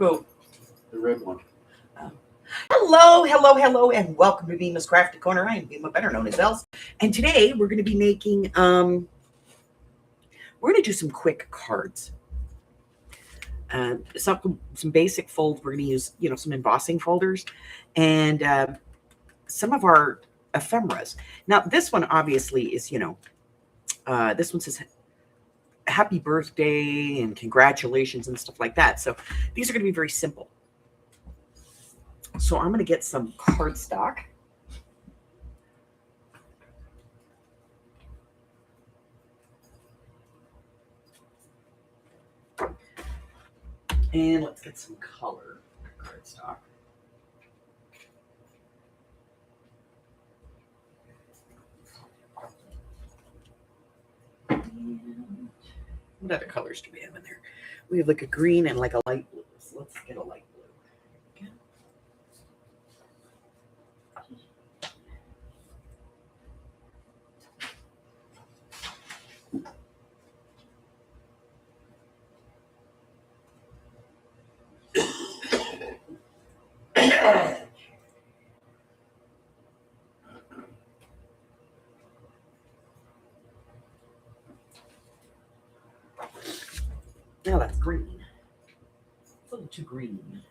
Who? The red one. Hello, and welcome to Bma's Crafty Corner. I am Bma, better known as Els. And today we're going to be making, we're going to do some quick cards. Some basic folds. We're going to use, some embossing folders and some of our ephemeras. Now, this one obviously is, this one says happy birthday and congratulations and stuff like that. So these are going to be very simple. So I'm going to get some cardstock. And let's get some color cardstock. And what other colors do we have in there? We have like a green and like a light blue. So let's get a light blue. Now that's green. It's a little too green.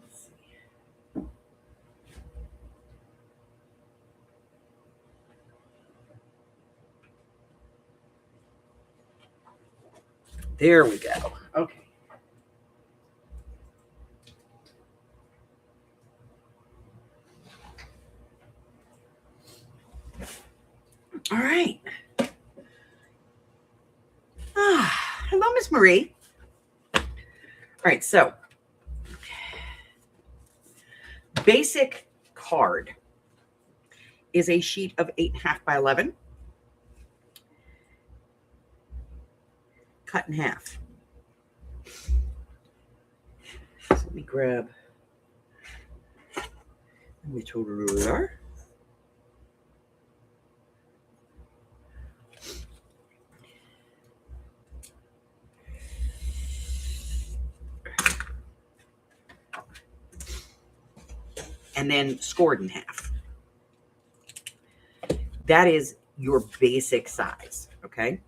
Let's see. There we go. Okay. All right. Hello, Miss Marie. All right, so basic card is a sheet of 8.5 by 11, cut in half. So let me grab my total ruler. And then scored in half. That is your basic size, okay?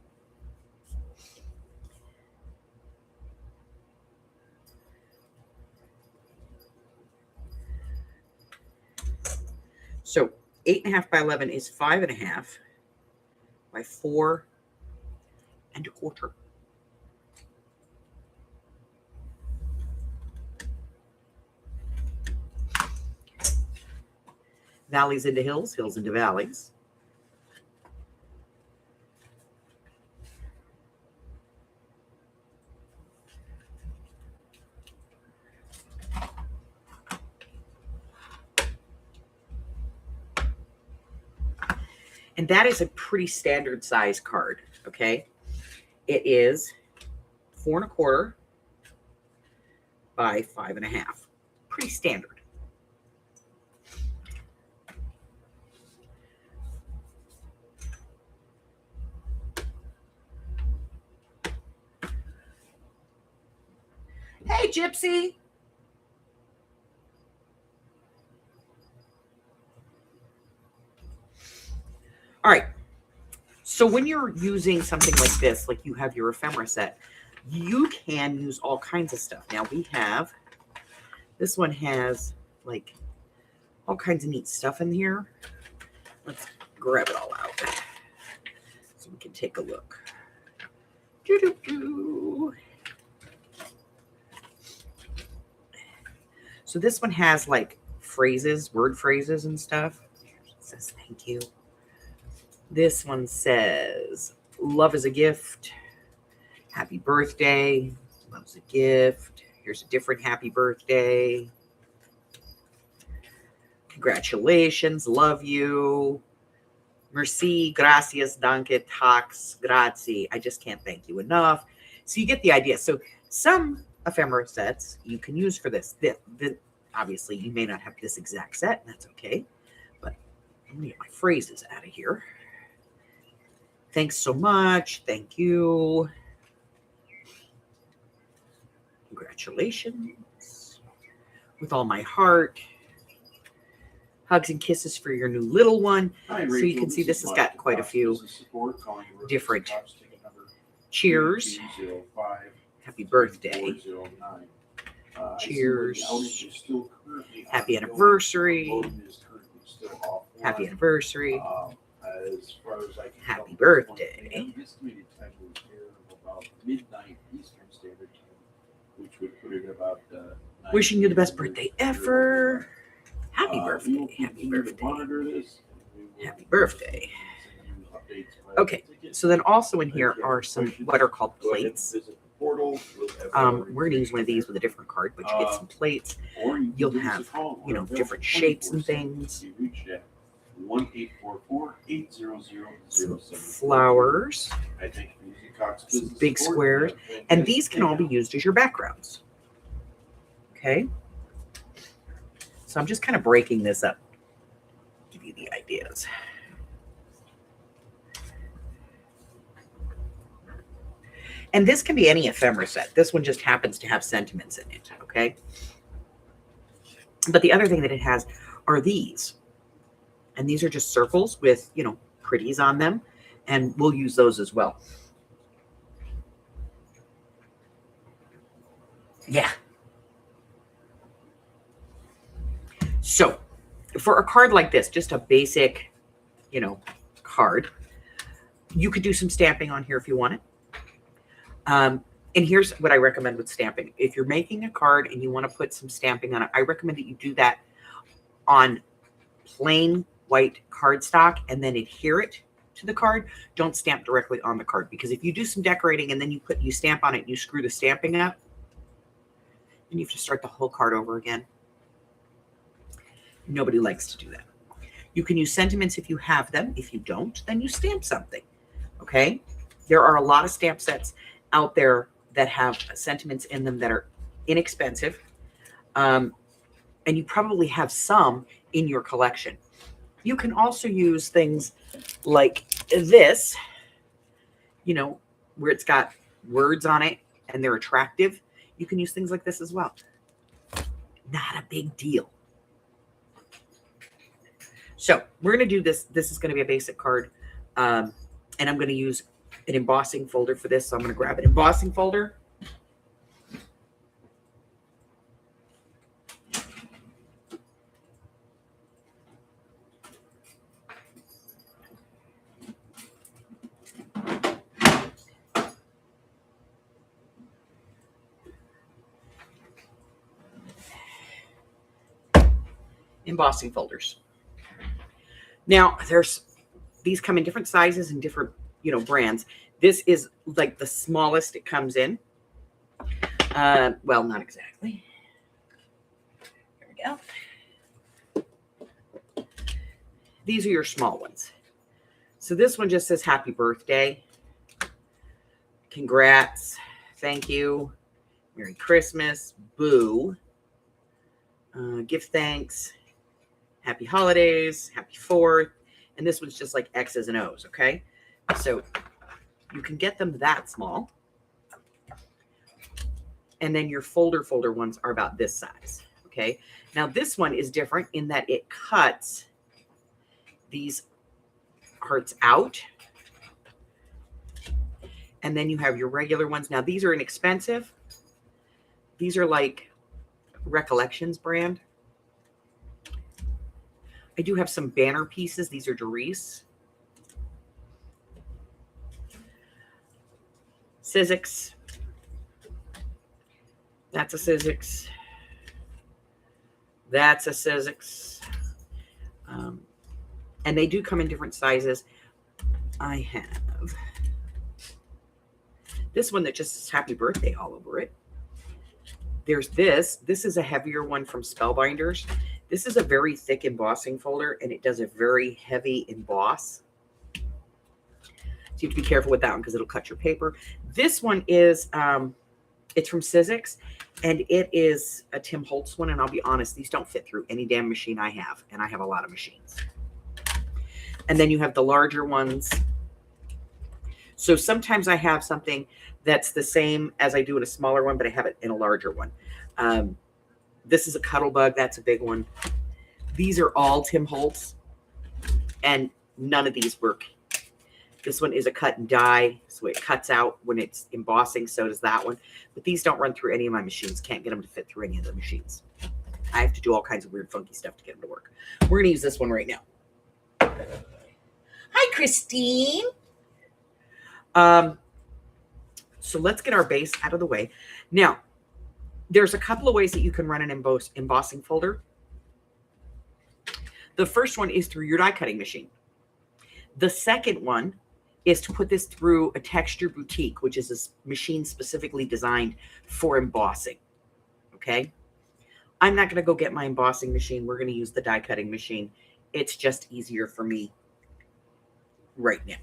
So 8.5 by 11 is 5.5 by 4 1/4. Valleys into hills, hills into valleys. And that is a pretty standard size card, okay? It is 4 1/4 by 5.5. Pretty standard. Hey, Gypsy. All right. So when you're using something like this, like you have your ephemera set, you can use all kinds of stuff. Now we have, this one has like all kinds of neat stuff in here. Let's grab it all out so we can take a look. So this one has like phrases, word phrases and stuff. It says thank you. This one says love is a gift. Happy birthday. Love's a gift. Here's a different happy birthday. Congratulations. Love you. Merci, gracias, danke, tax, grazie. I just can't thank you enough. So you get the idea. So some ephemera sets you can use for this. Obviously, you may not have this exact set, and that's okay. But let me get my phrases out of here. Thanks so much. Thank you. Congratulations. With all my heart. Hugs and kisses for your new little one. Hi, so Rachel, you can see this has got quite a few different cheers. Happy birthday. Cheers. Happy anniversary. Happy anniversary. Happy birthday. Wishing you the best birthday ever. Happy birthday. Happy birthday. Happy birthday. Okay, so then also in here are some what are called plates. We're going to use one of these with a different card, but you get some plates. You'll have, you know, different shapes and things. Some flowers. Some big squares. And these can all be used as your backgrounds. Okay. So I'm just kind of breaking this up. Give you the ideas. And this can be any ephemera set. This one just happens to have sentiments in it, okay? But the other thing that it has are these. And these are just circles with, you know, pretties on them. And we'll use those as well. Yeah. So for a card like this, just a basic, you know, card, you could do some stamping on here if you want it. And here's what I recommend with stamping. If you're making a card and you want to put some stamping on it, I recommend that you do that on plain white cardstock and then adhere it to the card. Don't stamp directly on the card, because if you do some decorating and then you stamp on it and you screw the stamping up, then you have to start the whole card over again. Nobody likes to do that. You can use sentiments if you have them. If you don't, then you stamp something. Okay? There are a lot of stamp sets out there that have sentiments in them that are inexpensive. And you probably have some in your collection. You can also use things like this, you know, where it's got words on it and they're attractive. You can use things like this as well. Not a big deal. So we're going to do this. This is going to be a basic card. And I'm going to use an embossing folder for this. So I'm going to grab an embossing folder. Embossing folders. Now these come in different sizes and different, you know, brands. This is like the smallest it comes in. Well, not exactly. There we go. These are your small ones. So this one just says happy birthday. Congrats. Thank you. Merry Christmas. Boo. Give thanks. Happy holidays. Happy 4th. And this one's just like X's and O's, okay? So you can get them that small. And then your folder ones are about this size, okay? Now this one is different in that it cuts these hearts out. And then you have your regular ones. Now these are inexpensive. These are like Recollections brand. I do have some banner pieces. These are Doris. Sizzix. That's a Sizzix. That's a Sizzix. And they do come in different sizes. I have this one that just says happy birthday all over it. There's this. This is a heavier one from Spellbinders. This is a very thick embossing folder, and it does a very heavy emboss. So you have to be careful with that one because it'll cut your paper. This one is, it's from Sizzix, and it is a Tim Holtz one. And I'll be honest, these don't fit through any damn machine I have, and I have a lot of machines. And then you have the larger ones. So sometimes I have something that's the same as I do in a smaller one, but I have it in a larger one. This is a cuddle bug. That's a big one. These are all Tim Holtz, and none of these work. This one is a cut and die, so it cuts out when it's embossing. So does that one. But these don't run through any of my machines. Can't get them to fit through any of the machines. I have to do all kinds of weird, funky stuff to get them to work. We're going to use this one right now. Hi, Christine. So let's get our base out of the way. Now, there's a couple of ways that you can run an embossing folder. The first one is through your die cutting machine. The second one is to put this through a Texture Boutique, which is a machine specifically designed for embossing. Okay. I'm not going to go get my embossing machine. We're going to use the die cutting machine. It's just easier for me right now.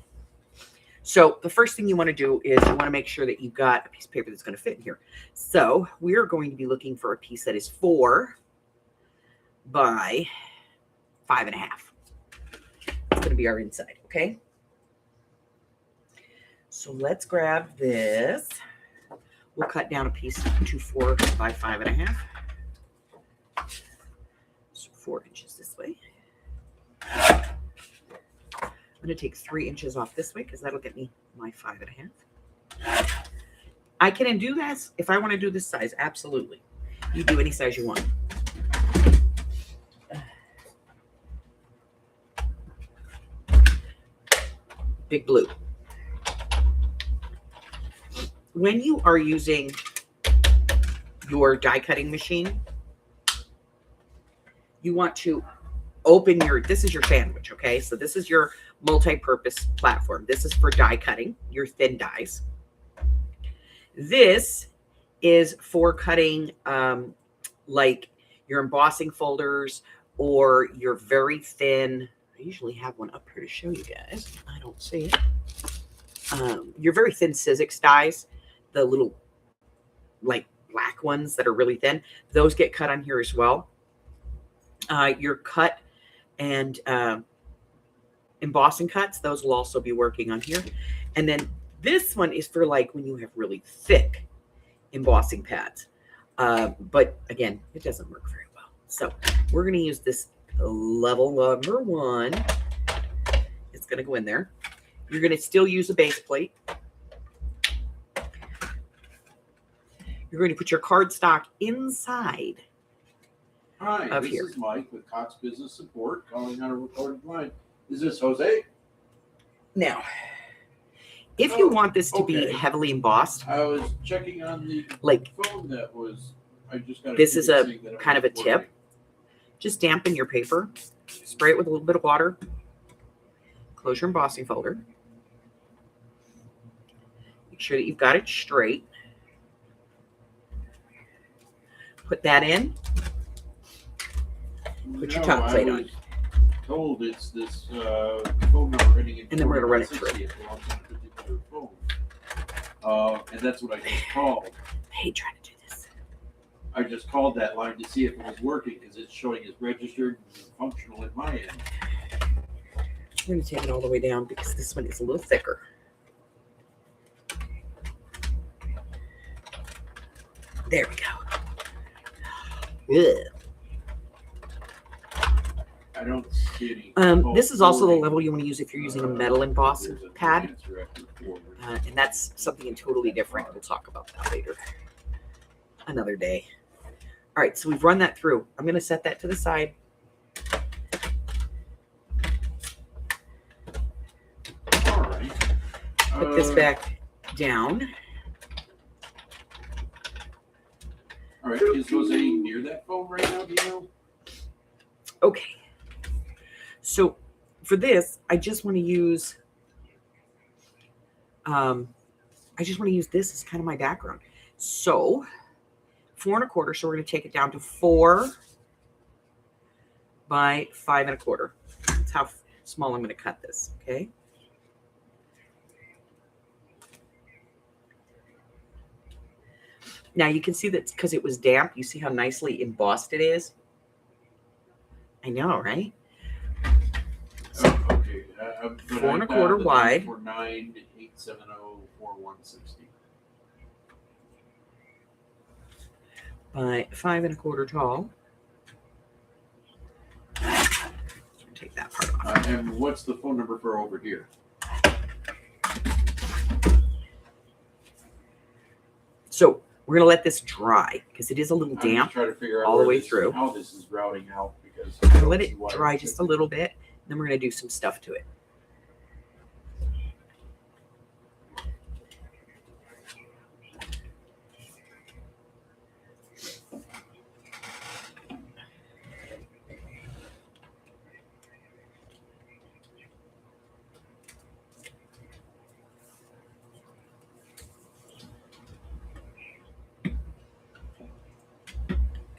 So the first thing you want to do is you want to make sure that you've got a piece of paper that's going to fit in here. So we're going to be looking for a piece that is 4 by 5.5. It's going to be our inside, okay? So let's grab this. We'll cut down a piece to 4 by 5.5. So 4 inches this way. I'm going to take 3 inches off this way because that'll get me my 5.5. I can undo this if I want to do this size. Absolutely. You do any size you want. Big blue. When you are using your die cutting machine, you want to open this is your sandwich, okay? So this is your multi-purpose platform. This is for die cutting, your thin dies. This is for cutting like your embossing folders or your very thin, I usually have one up here to show you guys. I don't see it. Your very thin Sizzix dies, the little like black ones that are really thin, those get cut on here as well. Your cut and embossing cuts, those will also be working on here. And then this one is for like when you have really thick embossing pads. But again, it doesn't work very well. So we're going to use this level number 1. It's going to go in there. You're going to still use a base plate. You're going to put your cardstock inside. Hi, this is Mike with Cox Business Support calling on a recorded line. Is this Jose? Now, if you want this to be heavily embossed, I was checking on the phone that was. I just got. This is a kind of a tip. Just dampen your paper, spray it with a little bit of water, close your embossing folder. Make sure that you've got it straight. Put that in. Put your top plate on. Told it's this phone number ending in, and then we're going to run it through. It belongs to a particular phone. And that's what I just called. I hate trying to do this. I just called that line to see if it was working because it's showing as registered and functional at my end. We're going to take it all the way down because this one is a little thicker. There we go. Ugh. I don't see any. This is also the level you want to use if you're using a metal emboss pad. And that's something totally different. We'll talk about that later. Another day. All right, so we've run that through. I'm going to set that to the side. All right. Put this back down. All right, is Jose near that phone right now, do you know? Okay. So for this, I just want to use this as kind of my background. So 4 1/4. So we're going to take it down to 4 by 5 1/4. That's how small I'm going to cut this. Okay. Now you can see that because it was damp. You see how nicely embossed it is. I know, right? So, okay. 4 1/4 wide. For 9 to 8 704-160. By 5 1/4 tall. Take that part off. And what's the phone number for over here? So we're gonna let this dry because it is a little I'm just damp trying to figure out all the way through. how this is routing out, because We're gonna let it dry just a little bit. Then we're gonna do some stuff to it.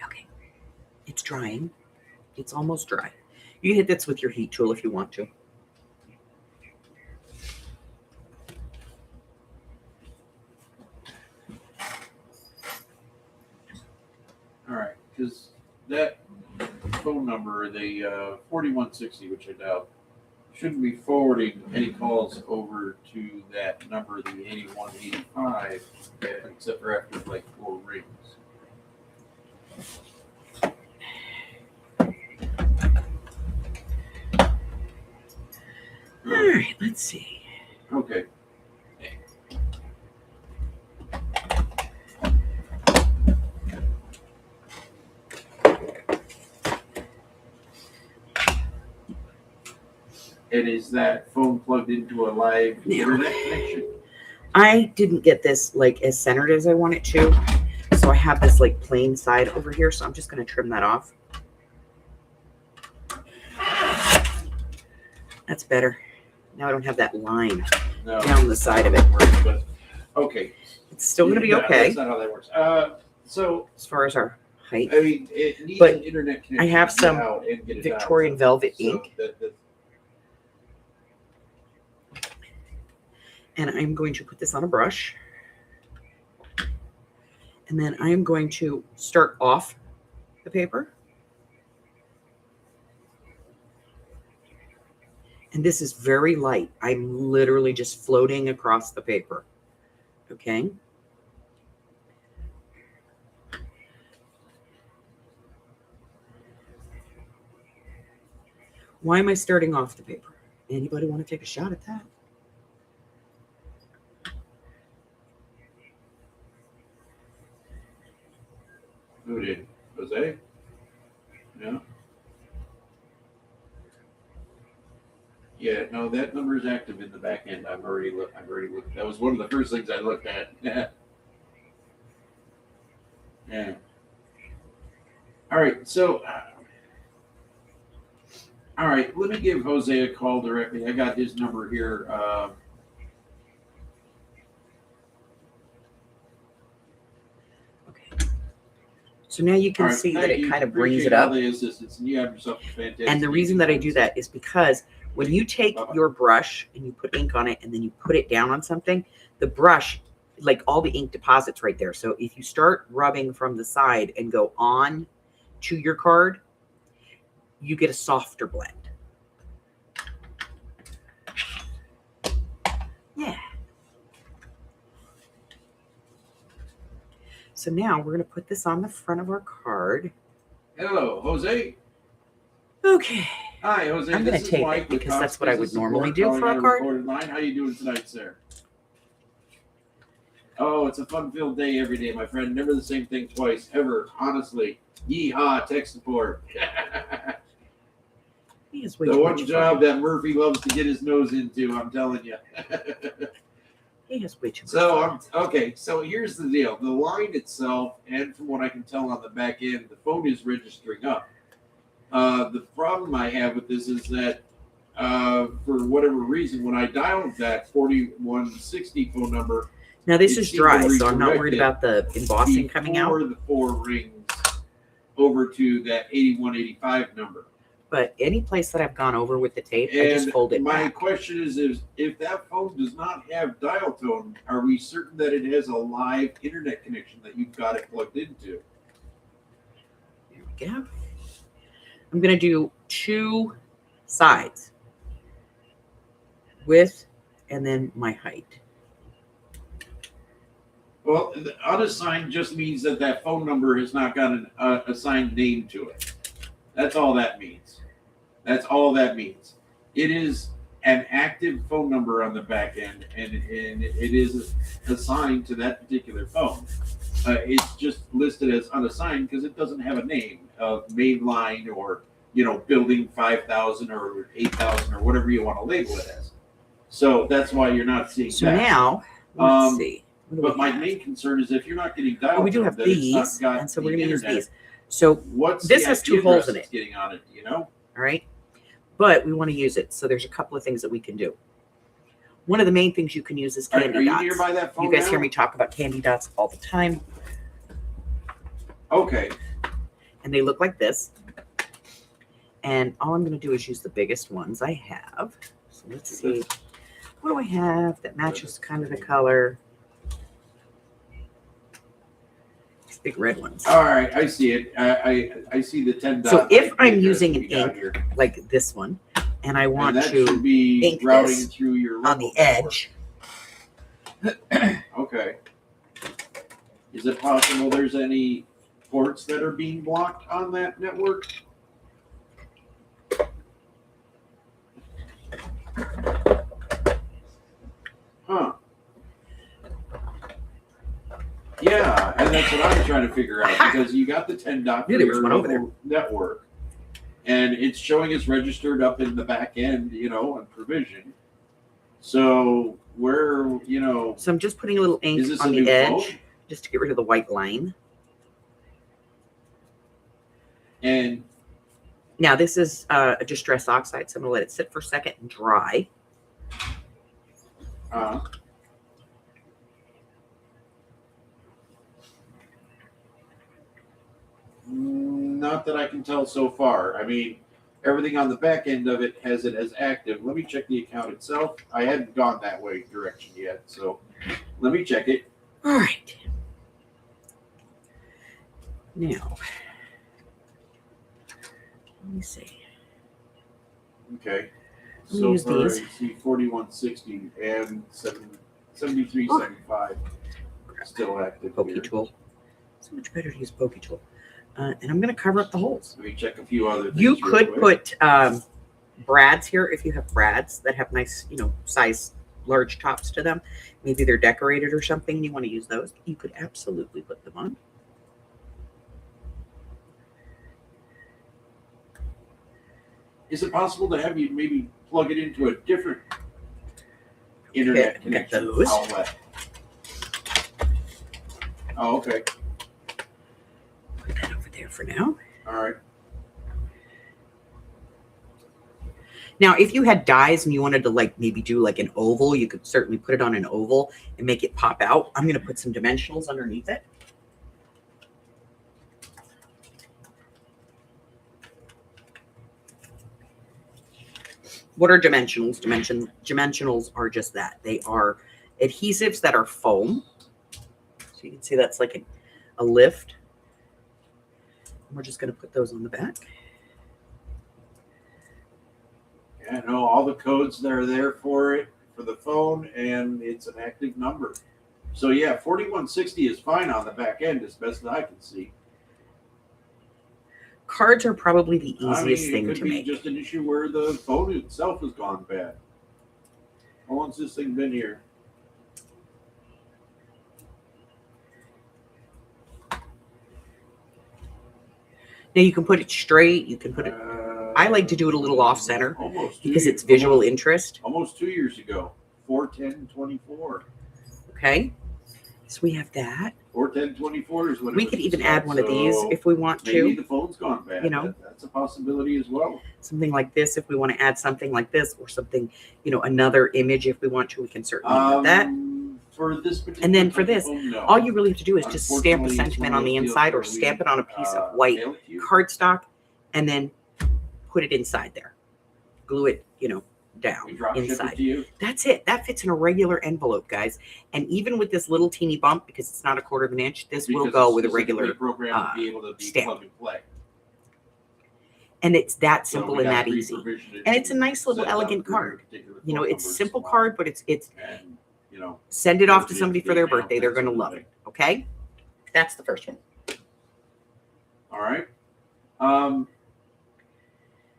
Okay, it's drying. It's almost dry. You can hit this with your heat tool if you want to. All right, because that phone number, the 4160, which I doubt, shouldn't be forwarding any calls over to that number, the 8185, except for after like 4 rings. All right, let's see. Okay. And is that phone plugged into a live internet connection? I didn't get this like as centered as I want it to. So I have this like plain side over here. So I'm just going to trim that off. That's better. Now I don't have that line down the side of it. But, okay. It's still going to be okay. That's not how that works. So as far as our height. I mean, it needs but an internet connection. I have some and get it Victorian out. velvet So ink. And I'm going to put this on a brush. And then I'm going to start off the paper. And this is very light. I'm literally just floating across the paper. Okay. Why am I starting off the paper? Anybody want to take a shot at that? Who did? Jose? No. Yeah, no, that number is active in the back end. I've already looked. That was one of the first things I looked at. Yeah. Yeah. All right. So, all right. Let me give Jose a call directly. I got his number here. Okay. So now you can see that it kind of brings it up. The assistance, and you have yourself a fantastic. And the reason that I do that is because when you take your brush and you put ink on it and then you put it down on something, the brush, like all the ink deposits right there. So if you start rubbing from the side and go on to your card, you get a softer blend. Yeah. So now we're going to put this on the front of our card. Hello, Jose. Okay. Hi, Jose. I'm going to tape it because that's what I would normally do for a card. How you doing tonight, sir? Oh, it's a fun-filled day every day, my friend. Never the same thing twice, ever. Honestly. Yeehaw, tech support. The one job that Murphy loves to get his nose into, I'm telling you. He has way too much. So, okay, so here's the deal. The line itself, and from what I can tell on the back end, the phone is registering up. The problem I have with this is that for whatever reason, when I dialed that 4160 phone number, now this is dry, so I'm not worried about the embossing coming out. Before the 4 rings over to that 8185 number. But any place that I've gone over with the tape, I just fold it my back. question is if that phone does not have dial tone, are we certain that it has a live internet connection that you've got it plugged into? There we go. I'm going to do 2 sides, width, and then my height. Well, the unassigned just means that phone number has not got an assigned name to it. That's all that means. That's all that means. It is an active phone number on the back end, and it is assigned to that particular phone. It's just listed as unassigned because it doesn't have a name of mainline or building 5,000 or 8,000 or whatever you want to label it as. So that's why you're not seeing So that. now, let's see. What do But we my have? main concern is if you're not getting dialed, We do have that it's not these, got and so the we're going to use internet, these. So, What's this the has IP two holes address in that's it. getting on it, all right, but we want to use it. So there's a couple of things that we can do. One of the main things you can use is All right, candy are you dots. nearby that phone You guys now? hear me talk about candy dots all the time, Okay. and they look like this. And all I'm going to do is use the biggest ones I have. So let's see. What do I have that matches kind of the color? These big red ones. All right, I see it. I see the 10 dots. So if IP I'm address using that an we got ink here. like this one, and I want And that to should be ink routing this through your on the local network. edge, Okay. Is it possible there's any ports that are being blocked on that network? Huh. Yeah, and that's what I'm trying to figure out because you got the 10 dot for Knew there was your one over local network, and it's showing it's registered up in the back end, on provision. So where, so I'm just putting a little ink is this on a the new edge phone? just to get rid of the white line. And Now this is a distress oxide, so I'm going to let it sit for a second and dry. Not that I can tell so far. I mean, everything on the back end of it has it as active. Let me check the account itself. I hadn't gone that way direction yet, so let me check it. All right. Now, let me see. Okay. Let me So use far, these. I see 4160 and 7375 still active. Pokey Here. tool. So much better to use pokey tool. And I'm going to cover up the holes. Let me check a few other things. You real could quick. put brads here if you have brads that have nice, size, large tops to them. Maybe they're decorated or something. You want to use those. You could absolutely put them on. Is it possible to have you maybe plug it into a different internet connection those. outlet? Oh, okay. Put that over there for now. All right. Now, if you had dies and you wanted to maybe do an oval, you could certainly put it on an oval and make it pop out. I'm going to put some dimensionals underneath it. What are dimensionals? Dimensionals are just that. They are adhesives that are foam. So you can see that's like a lift. We're just going to put those on the back. Yeah, no, all the codes that are there for it, for the phone, and it's an active number. So yeah, 4160 is fine on the back end as best as I can see. Cards are probably the easiest it thing could to be make. just an issue where the phone itself has gone bad. How long's this thing been here? Now you can put it straight. You can put it. I like to do it a little off center because it's visual interest. Almost 2 years ago, 4/10/24. Okay, so we have that. 4/10/24 is when it We was could even installed, add one of these so if we want maybe to. the phone's gone bad. That's a possibility as well. Something like this, if we want to add something like this, or something, another image, if we want to, we can certainly do that. For this particular And then for type of this, phone, no. all you really have to do is just stamp a Unfortunately, it's sentiment one on of the those inside, or deals where stamp it on a piece of we white mail it to you. cardstock, and then put it inside there. Glue it, down We drop ship it inside. to you. That's it. That fits in a regular envelope, guys. And even with this little teeny bump, because it's not a 1/4 of an inch, this will Because go it's with a specifically regular. program to be able to be stamp. plug and play. And it's that So simple we and gotta that easy. pre-provision it And it's a nice little send out elegant for your card. particular It's phone a number simple as well. card, but it's And, send it off to Or somebody just for their email, birthday. They're that going to sort of love thing. it. Okay, that's the first one. All right.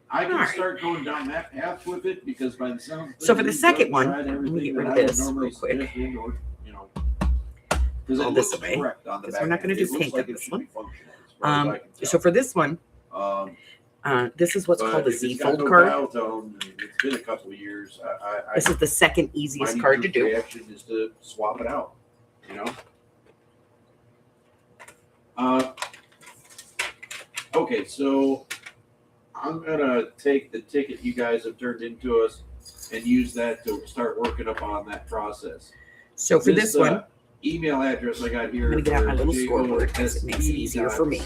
I can start going down that path with it because by the sound. So for the second one, let me get rid of this real quick. All this away because we're not going to do pink on this one. So for this one, this is what's called a Z-fold card. It's been a couple of years. This is the second easiest card to do. Reaction is to swap it out. Okay, so I'm gonna take the ticket you guys have turned into us and use that to start working up on that process. So for this one, email address I got here. I'm gonna get out my little scoreboard because it makes it easier for me.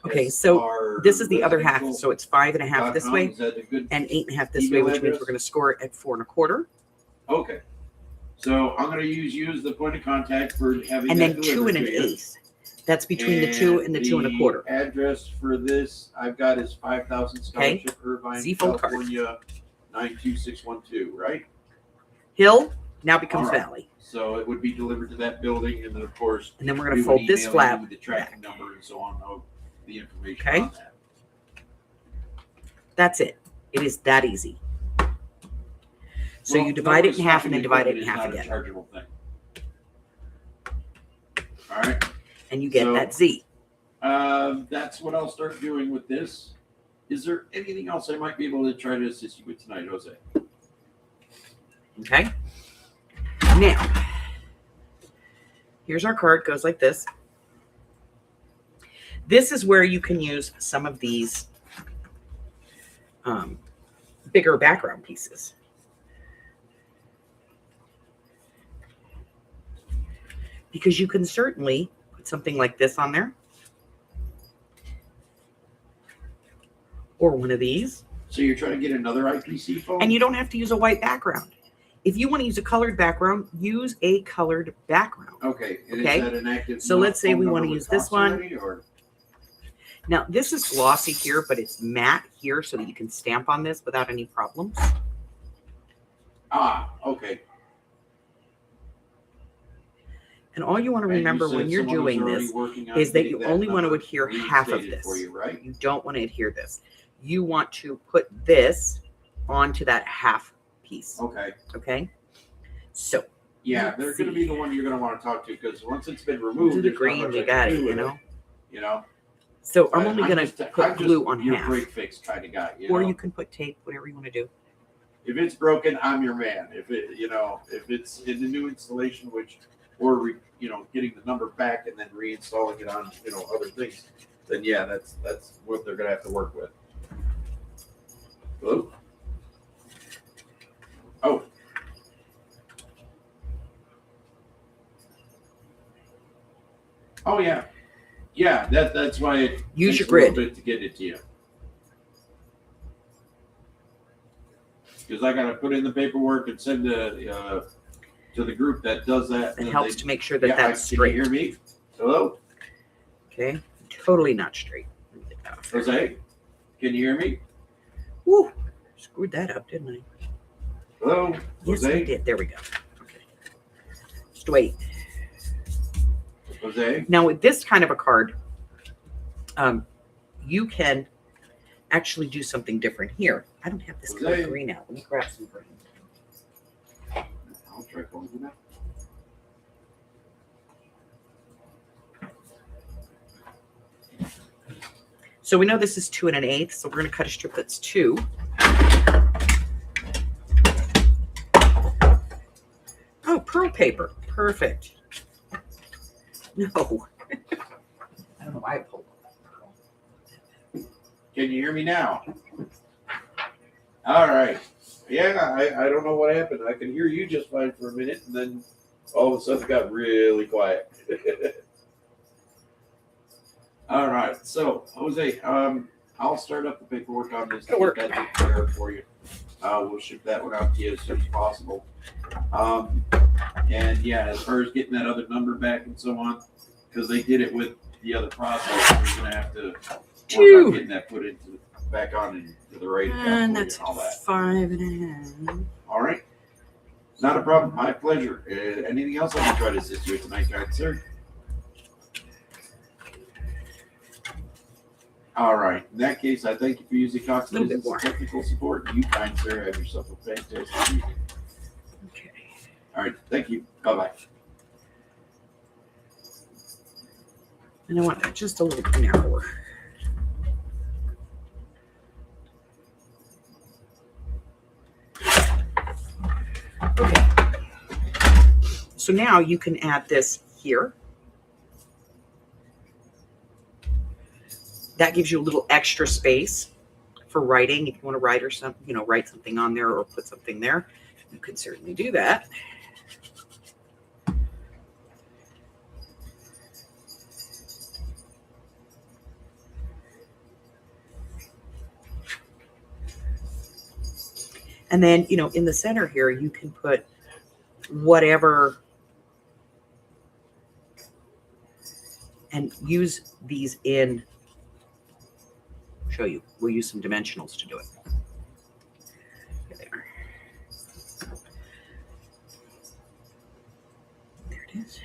Okay, so this is the other half. So it's 5.5 this way and 8.5 this way, which means we're going to score it at 4 1/4. Okay. So I'm going to use you as the point of contact for having. And then 2 1/8. That's between the 2 and the 2 1/4. Address for this I've got is 5000 Scholarship, Irvine, California, 92612. Right. Hill now becomes Valley. So it would be delivered to that building, and then of course. And then we're going to fold this flap with the tracking number and so on. The information on that. That's it. It is that easy. So you divide it in half and then divide it in half again. Chargeable thing. All right. And you get that Z. That's what I'll start doing with this. Is there anything else I might be able to try to assist you with tonight, Jose? Okay. Now, here's our card. Goes like this. This is where you can use some of these bigger background pieces. Because you can certainly put something like this on there. Or one of these. So you're trying to get another IPC phone? And you don't have to use a white background. If you want to use a colored background, use a colored background. Okay. And okay? Is that an active so let's say we want to use this one. Already, or? Now, this is glossy here, but it's matte here so that you can stamp on this without any problems. Ah, okay. And all you want to remember when you're doing this is that you only want to adhere half of this. For you, right? You don't want to adhere this. You want to put this onto that half piece. Okay. Okay? So. Yeah, they're going to be the one you're going to want to talk to because once it's been removed, the green, you got it, you know? You know? So I'm only going to put glue on half. Break fix kind of guy, or you can put tape, whatever you want to do. If it's broken, I'm your man. If it, if it's in the new installation, or getting the number back and then reinstalling it on, other things, then yeah, that's what they're going to have to work with. Hello? Oh. Oh yeah. Yeah, that's why it use your takes grid a little bit to get it to you. Because I got to put in the paperwork and send to the group that does that. It helps to make sure that that's straight. Can you hear me? Hello? Okay. Totally not straight. Jose? Can you hear me? Woo! Screwed that up, didn't I? Hello? Yes, Jose? I did. There we go. Okay. Just wait. Jose? Now, with this kind of a card, you can actually do something different here. I don't have this color green out. Let me grab some green. I'll try going to that. So we know this is 2 1/8, so we're going to cut a strip that's 2. Oh, pearl paper. Perfect. No. I don't know why I pulled it. Can you hear me now? All right. Yeah, I don't know what happened. I could hear you just fine for a minute, and then all of a sudden it got really quiet. All right. So, Jose, I'll start up the paperwork on this. It'll work. Get that taken care of for you. We'll ship that one out to you as soon as possible. And yeah, as far as getting that other number back and so on, because they did it with the other process, we're going to have to work on getting that put into back on into the right account and that's and all that. 5.5. All right. Not a problem. My pleasure. Anything else I can try to assist you with tonight, kind sir? All right. In that case, I thank you for using Cox A little bit Business more. Technical Support. You, kind sir, have yourself a fantastic evening. Okay. All right. Thank you. Bye-bye. And I want that just a little narrower. Okay. So now you can add this here. That gives you a little extra space for writing. If you want to write or something, write something on there or put something there, you can certainly do that. And then, in the center here, you can put whatever and use these in, show you, we'll use some dimensionals to do it. There it is.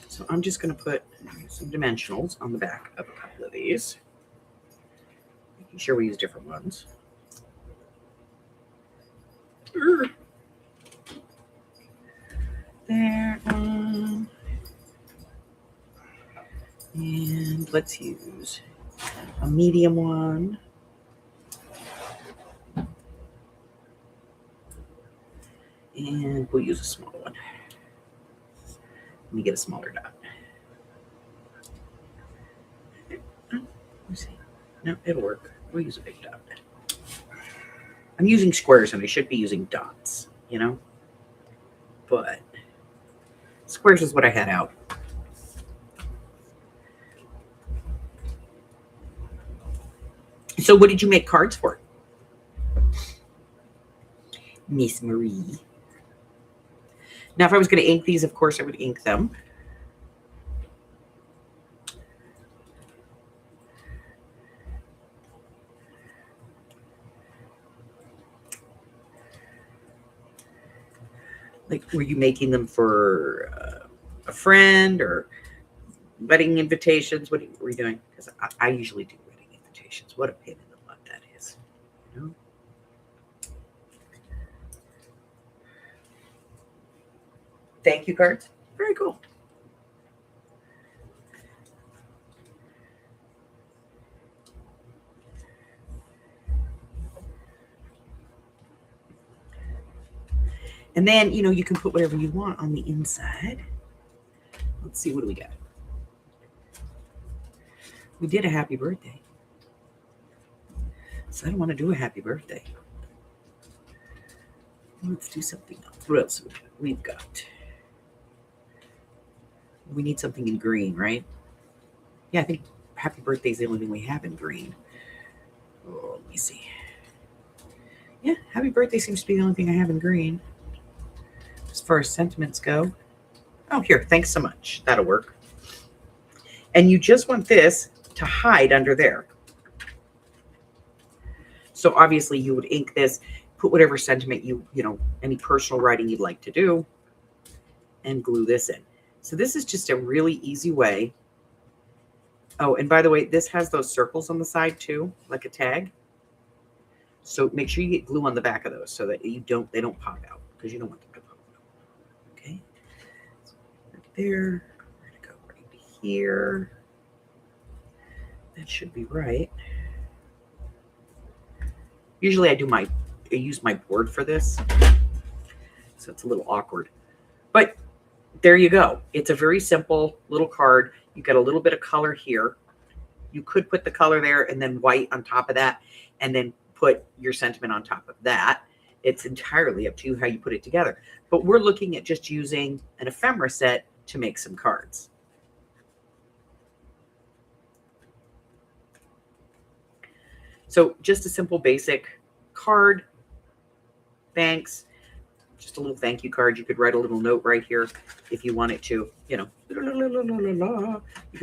So I'm just going to put some dimensionals on the back of a couple of these. Making sure we use different ones. There. And let's use a medium one. And we'll use a small one. Let me get a smaller dot. Let's see. No, it'll work. We'll use a big dot. I'm using squares and I should be using dots, but squares is what I had out. So what did you make cards for? Miss Marie. Now, if I was going to ink these, of course, I would ink them. Like, were you making them for a friend or wedding invitations? What were you doing? Because I usually do wedding invitations. What a pain in the butt that is. Thank you cards. Very cool. And then, you can put whatever you want on the inside. Let's see, what do we got? We did a happy birthday. So I don't want to do a happy birthday. Let's do something else. What else we've got? We need something in green, right? Yeah, I think happy birthday is the only thing we have in green. Oh, let me see. Yeah, happy birthday seems to be the only thing I have in green. As far as sentiments go. Oh, here, thanks so much. That'll work. And you just want this to hide under there. So obviously you would ink this, put whatever sentiment any personal writing you'd like to do, and glue this in. So this is just a really easy way. Oh, and by the way, this has those circles on the side too, like a tag. So make sure you get glue on the back of those so that they don't pop out, because you don't want them to pop out. Okay. So right there. We're gonna go right here. That should be right. Usually I use my board for this, so it's a little awkward. But there you go. It's a very simple little card. You got a little bit of color here. You could put the color there and then white on top of that, and then put your sentiment on top of that. It's entirely up to you how you put it together. But we're looking at just using an ephemera set to make some cards. So just a simple basic card. Thanks. Just a little thank you card. You could write a little note right here if you wanted to, you can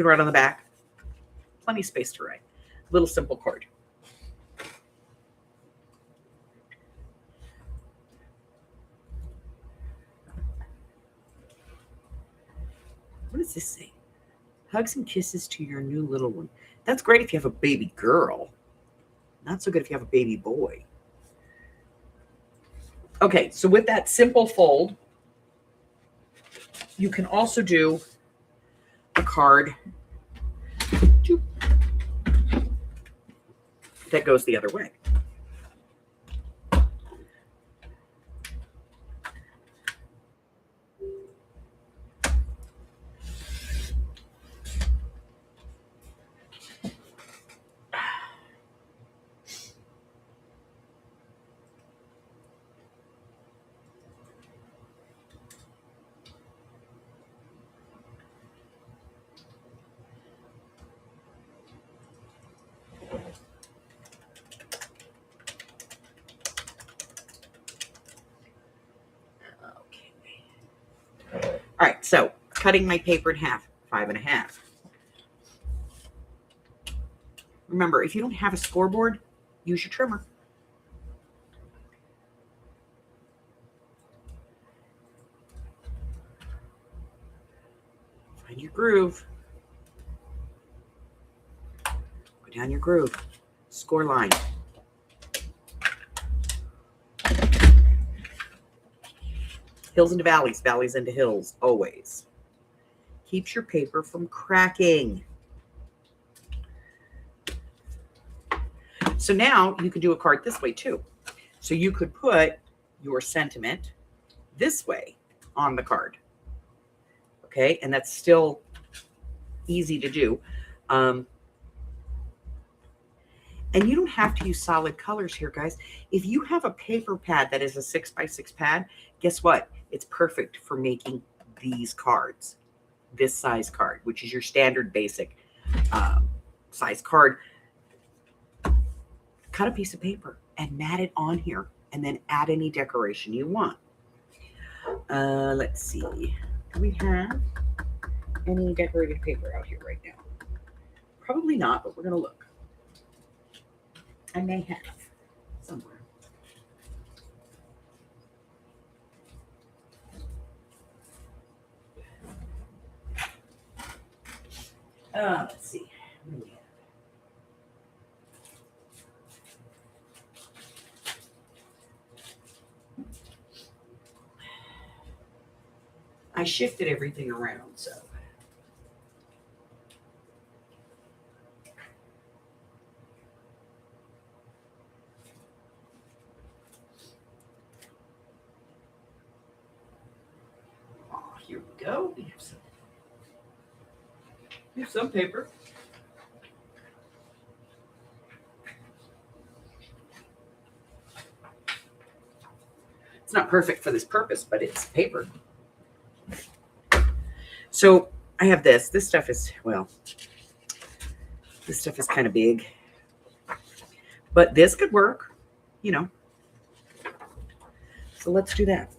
write on the back. Plenty of space to write. Little simple card. does this say? Hugs and kisses to your new little one. That's great if you have a baby girl. Not so good if you have a baby boy. Okay, so with that simple fold, you can also do a card that goes the other way. All right, so cutting my paper in half, 5.5. Remember, if you don't have a scoreboard, use your trimmer. Find your groove. Go down your groove. Score line. Hills into valleys, valleys into hills, always. Keeps your paper from cracking. So now you could do a card this way too. So you could put your sentiment this way on the card. Okay, and that's still easy to do. And you don't have to use solid colors here, guys. If you have a paper pad that is a 6x6 pad, guess what? It's perfect for making these cards, this size card, which is your standard basic size card. Cut a piece of paper and mat it on here, and then add any decoration you want. Let's see. Do we have any decorated paper out here right now? Probably not, but we're going to look. I may have somewhere. Let's see. What do we have? I shifted everything around, so. Here we go. We have some paper. It's not perfect for this purpose, but it's paper. So I have this. This stuff is, well, this stuff is kind of big. But this could work, you know. So let's do that.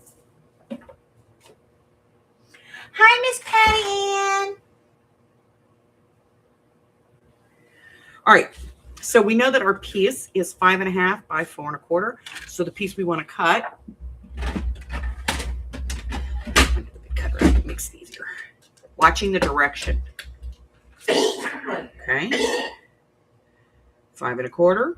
Hi, Miss Patty Ann. All right. So we know that our piece is 5.5 by 4.25. So the piece we want to cut. It makes it easier. Watching the direction. Okay. 5.25.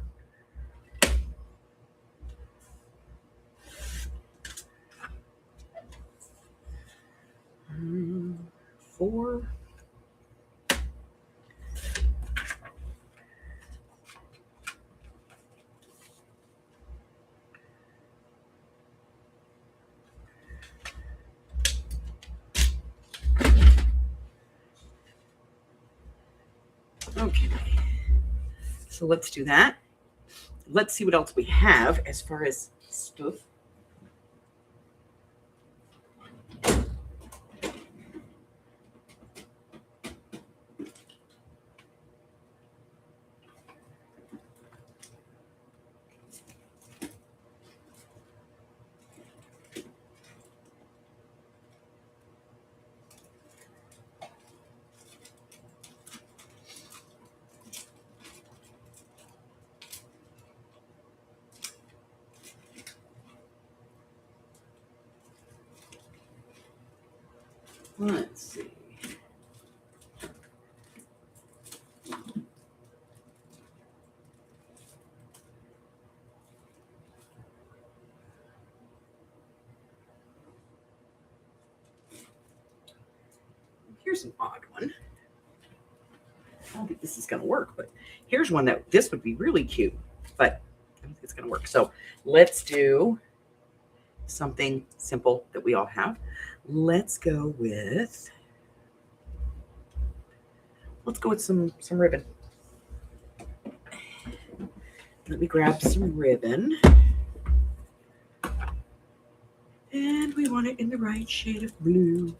Four. Okay. So let's do that. Let's see what else we have as far as stuff. Let's see. here's an odd one. I don't think this is going to work, but here's one that this would be really cute, but I don't think it's going to work. So let's do something simple that we all have. Let's go with some ribbon. Let me grab some ribbon. And we want it in the right shade of blue.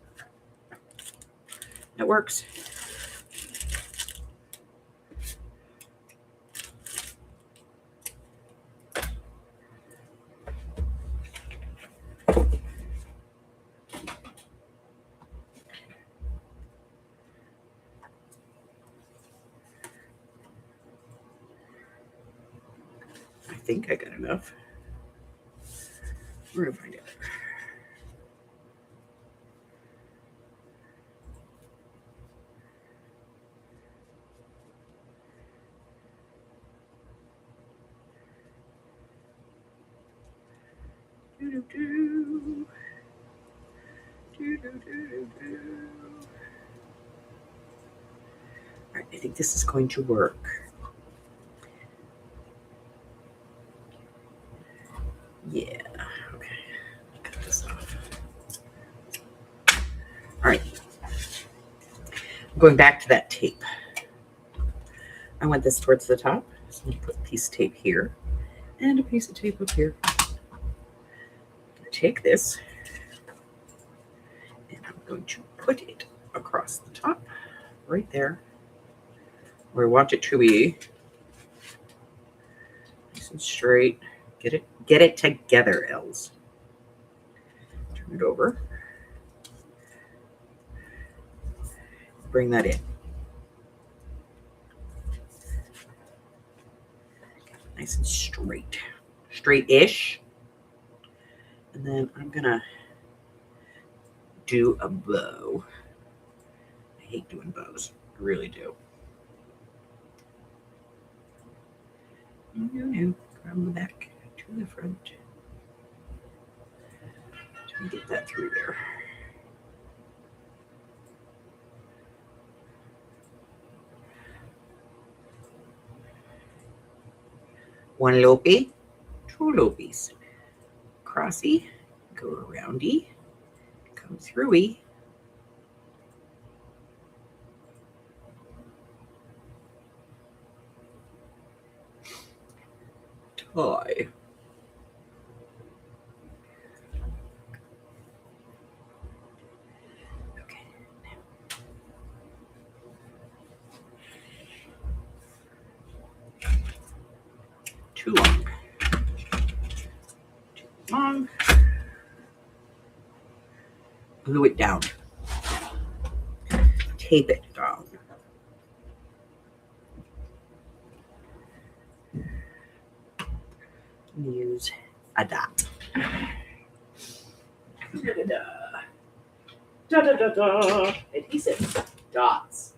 That works. I think I got enough. We're gonna find out. Do-do-do. Do-do-do-do-do. All right, I think this is going to work. Yeah, okay. Cut this off. All right. Going back to that tape. I want this towards the top. So I'm going to put a piece of tape here and a piece of tape up here. I'm going to take this and I'm going to put it across the top right there where I want it to be. Nice and straight. Get it together, Els. Turn it over. Bring that in. Nice and straight. Straight-ish. And then I'm gonna do a bow. I hate doing bows. I really do. No. From the back to the front. Try to get that through there. One lopey, two lopies. Crossy, go aroundy, come throughy. Tie. Okay. Too long. Too long. Glue it down. Tape it down. Use a dot. Da-da-da-da. Adhesive. Dots.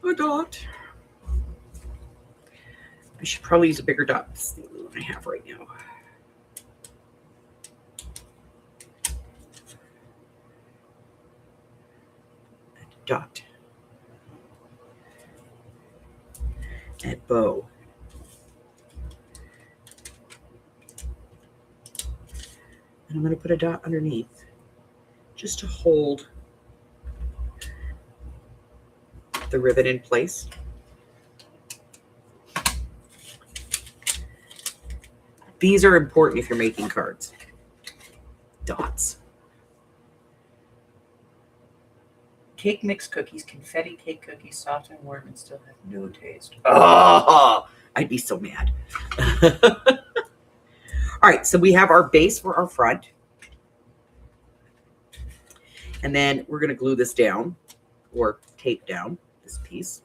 A dot. I should probably use a bigger dot. This is the only one I have right now. A dot. At bow. And I'm going to put a dot underneath just to hold the ribbon in place. These are important if you're making cards. Dots. Cake mix cookies, confetti cake cookies, soft and warm and still have no taste. Oh, I'd be so mad. All right, so we have our base for our front. And then we're going to glue this down or tape down this piece.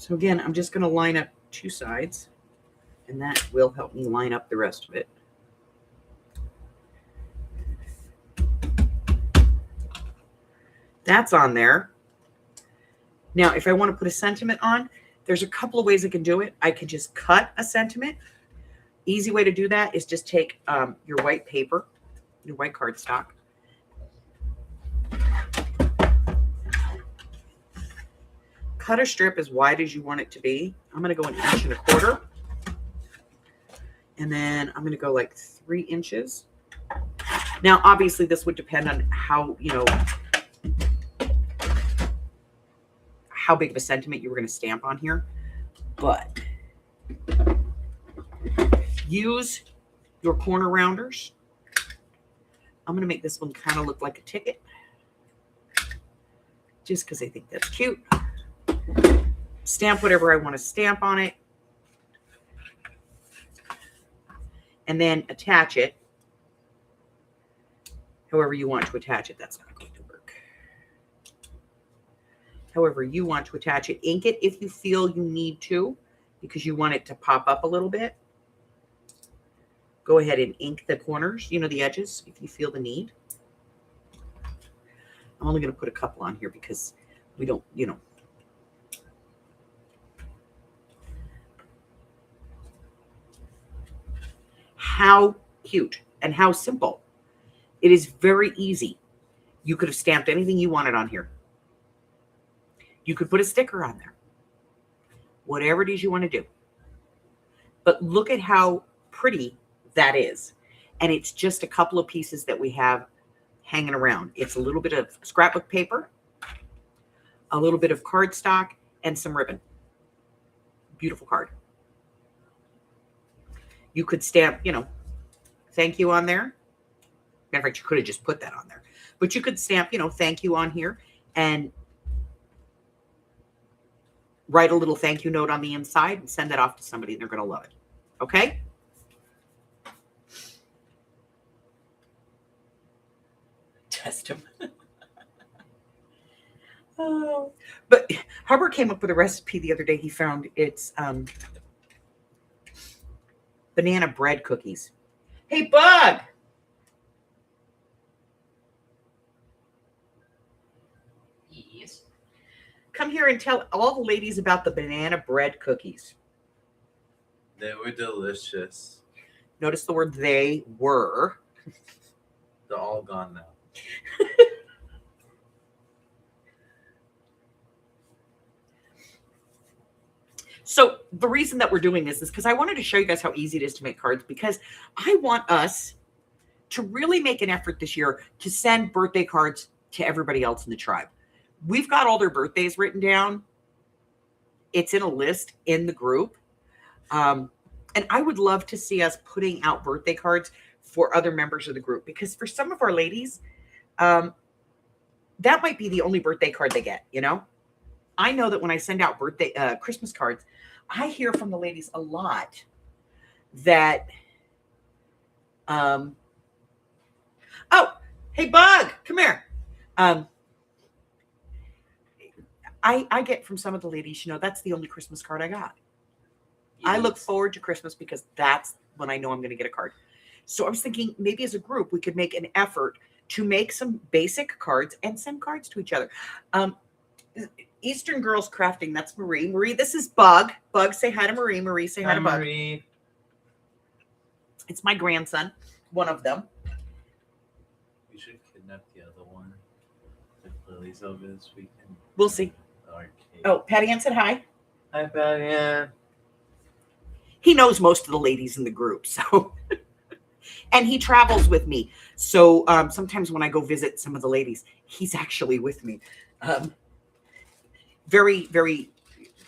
So again, I'm just going to line up 2 sides, and that will help me line up the rest of it. That's on there. Now, if I want to put a sentiment on, there's a couple of ways I can do it. I can just cut a sentiment. Easy way to do that is just take your white paper, your white cardstock. Cut a strip as wide as you want it to be. I'm going to go 1 1/4 inches. And then I'm going to go like 3 inches. Now, obviously, this would depend on how, how big of a sentiment you were going to stamp on here. But use your corner rounders. I'm going to make this one kind of look like a ticket, just because I think that's cute. Stamp whatever I want to stamp on it, and then attach it however you want to attach it. That's not going to work. However you want to attach it. Ink it if you feel you need to, because you want it to pop up a little bit. Go ahead and ink the corners, the edges, if you feel the need. I'm only going to put a couple on here because we don't, How cute and how simple. It is very easy. You could have stamped anything you wanted on here. You could put a sticker on there. Whatever it is you want to do. But look at how pretty that is. And it's just a couple of pieces that we have hanging around. It's a little bit of scrapbook paper, a little bit of cardstock, and some ribbon. Beautiful card. You could stamp, thank you on there. Matter of fact, you could have just put that on there. But you could stamp, thank you on here and write a little thank you note on the inside and send that off to somebody, and they're going to love it. Okay? Test him. Oh. But Hubbard came up with a recipe the other day. He found it's banana bread cookies. Hey, Bug! Yes. Come here and tell all the ladies about the banana bread cookies. They were delicious. Notice the word they were. They're all gone now. So the reason that we're doing this is because I wanted to show you guys how easy it is to make cards, because I want us to really make an effort this year to send birthday cards to everybody else in the tribe. We've got all their birthdays written down. It's in a list in the group. And I would love to see us putting out birthday cards for other members of the group, because for some of our ladies, that might be the only birthday card they get, I know that when I send out Christmas cards, I hear from the ladies a lot that, oh, hey, Bug, come here. I get from some of the ladies, that's the only Christmas card I got. Yes. I look forward to Christmas because that's when I know I'm going to get a card. So I was thinking maybe as a group, we could make an effort to make some basic cards and send cards to each other. Eastern Girls Crafting, that's Marie. Marie, this is Bug. Bug, say hi to Marie. Marie, say hi to Bug. Marie. It's my grandson, one of them. We should kidnap the other one. If Lily's over this weekend. We'll see. Oh, Patty Ann said hi. Hi, Patty Ann. He knows most of the ladies in the group, so. And he travels with me. So sometimes when I go visit some of the ladies, he's actually with me. Very, very,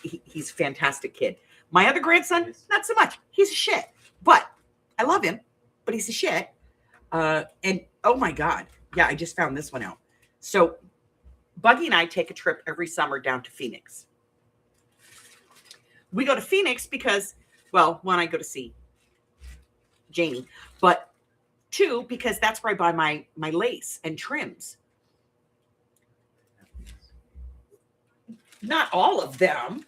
he's a fantastic kid. My other grandson, not so much. He's a shit, but I love him, but he's a shit. And oh my God. Yeah, I just found this one out. So Buggy and I take a trip every summer down to Phoenix. We go to Phoenix because, well, one, I go to see Jamie, but two, because that's where I buy my lace and trims. Not all of them.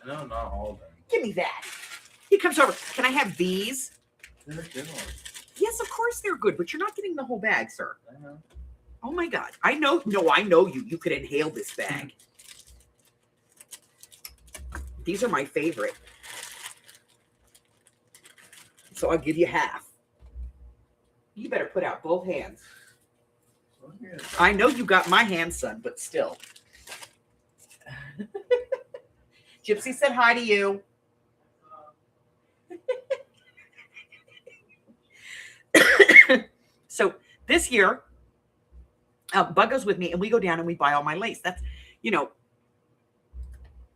No, not all of them. Give me that. He comes over. Can I have these? They're good ones. Yes, of course they're good, but you're not getting the whole bag, sir. I know. Oh my God. I know. No, I know you. You could inhale this bag. These are my favorite. So I'll give you half. You better put out both hands. I know you got my hand, son, but still. Gypsy said hi to you. So this year, Bug goes with me and we go down and we buy all my lace. That's, you know,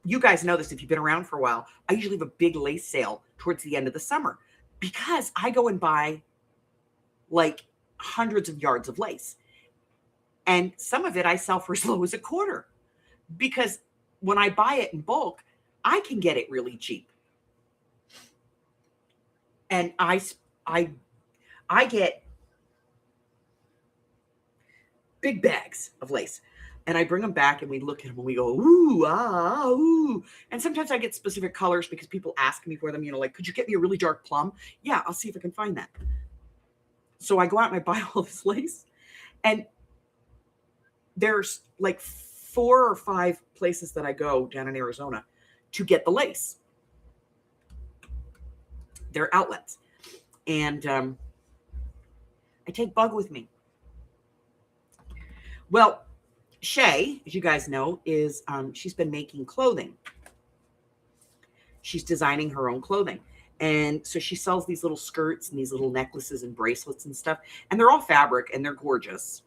you guys know this if you've been around for a while. I usually have a big lace sale towards the end of the summer because I go and buy like hundreds of yards of lace. And some of it I sell for as low as $0.25 because when I buy it in bulk, I can get it really cheap. And I get big bags of lace and I bring them back and we look at them and we go, ooh, ah, ooh. And sometimes I get specific colors because people ask me for them, you know, like, could you get me a really dark plum? Yeah, I'll see if I can find that. So I go out and I buy all this lace and there's like 4 or 5 places that I go down in Arizona to get the lace. They're outlets. And I take Bug with me. Well, Shay, as you guys know, is she's been making clothing. She's designing her own clothing. And so she sells these little skirts and these little necklaces and bracelets and stuff. And they're all fabric and they're gorgeous.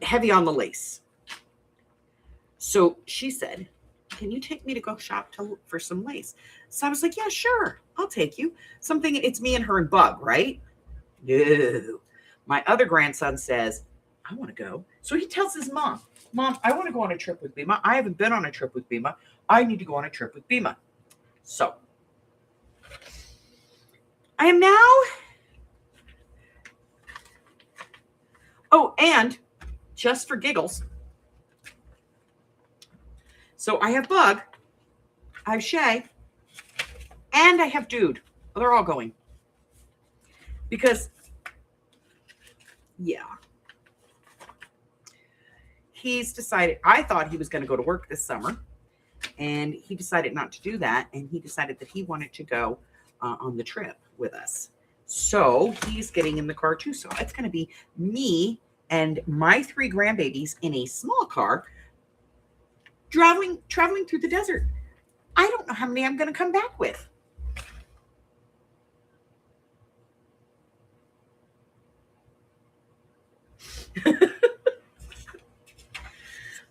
Heavy on the lace. So she said, can you take me to go shop for some lace? So I was like, yeah, sure. I'll take you. Something, it's me and her and Bug, right? No. My other grandson says, I want to go. So he tells his mom, Mom, I want to go on a trip with Bima. I haven't been on a trip with Bima. I need to go on a trip with Bima. So I am now. Oh, and just for giggles. So I have Bug, I have Shay, and I have Dude. Well, they're all going. Because, yeah. He's decided, I thought he was going to go to work this summer. And he decided not to do that. And he decided that he wanted to go on the trip with us. So he's getting in the car too. So it's going to be me and my 3 grandbabies in a small car traveling through the desert. I don't know how many I'm going to come back with.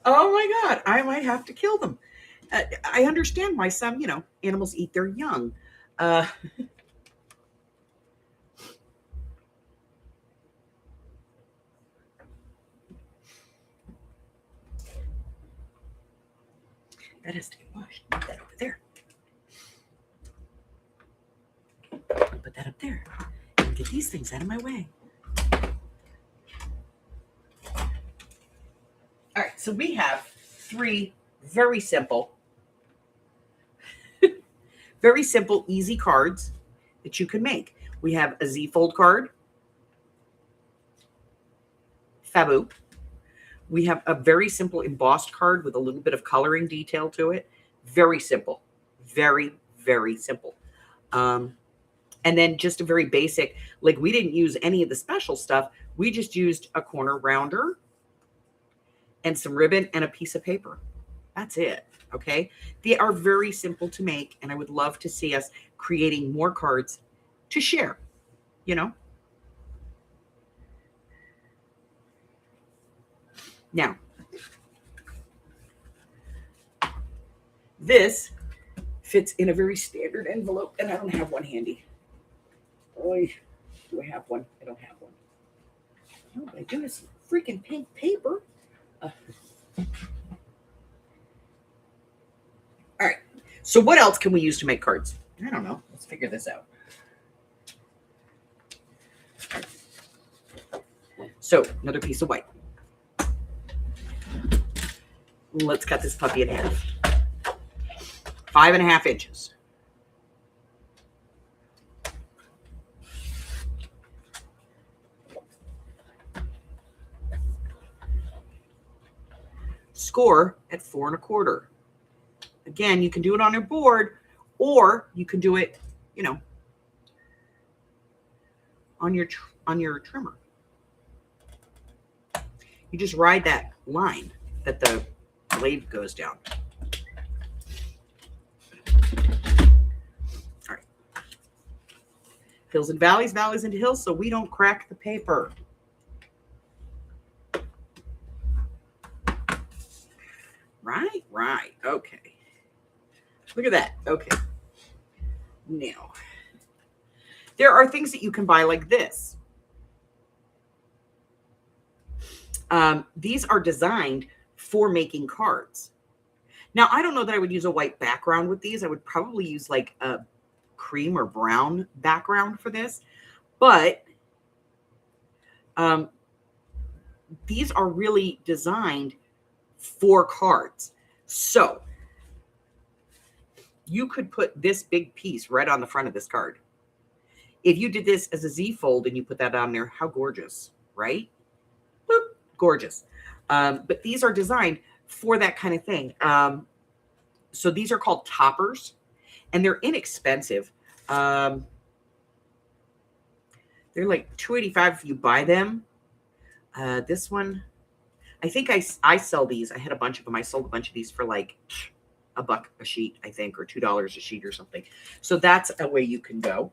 Oh my God, I might have to kill them. I understand why some, you know, animals eat their young. That has to get washed. Put that over there. Put that up there. And get these things out of my way. All right, so we have 3 very simple, easy cards that you can make. We have a Z-fold card, Fabu. We have a very simple embossed card with a little bit of coloring detail to it. Very simple. Very, very simple. And then just a very basic, like we didn't use any of the special stuff. We just used a corner rounder and some ribbon and a piece of paper. That's it. Okay. They are very simple to make. And I would love to see us creating more cards to share, you know? Now, this fits in a very standard envelope, and I don't have one handy. Boy, do I have one? I don't have one. Oh my goodness, freaking pink paper. All right. So what else can we use to make cards? I don't know. Let's figure this out. Right. So another piece of white. Let's cut this puppy in half. 5.5 inches. Score at 4 1/4. Again, you can do it on your board, or you can do it, you know, on your trimmer. You just ride that line that the blade goes down. All right. Hills and valleys, valleys and hills, so we don't crack the paper. Right. Okay. Look at that. Okay. Now, there are things that you can buy like this. These are designed for making cards. Now, I don't know that I would use a white background with these. I would probably use like a cream or brown background for this. But these are really designed for cards. So you could put this big piece right on the front of this card. If you did this as a Z fold and you put that on there, how gorgeous, right? Boop, gorgeous. But these are designed for that kind of thing. So these are called toppers, and they're inexpensive. They're like $2.85 if you buy them. This one, I think I sell these. I had a bunch of them. I sold a bunch of these for like $1 a sheet, I think, or $2 a sheet or something. So that's a way you can go.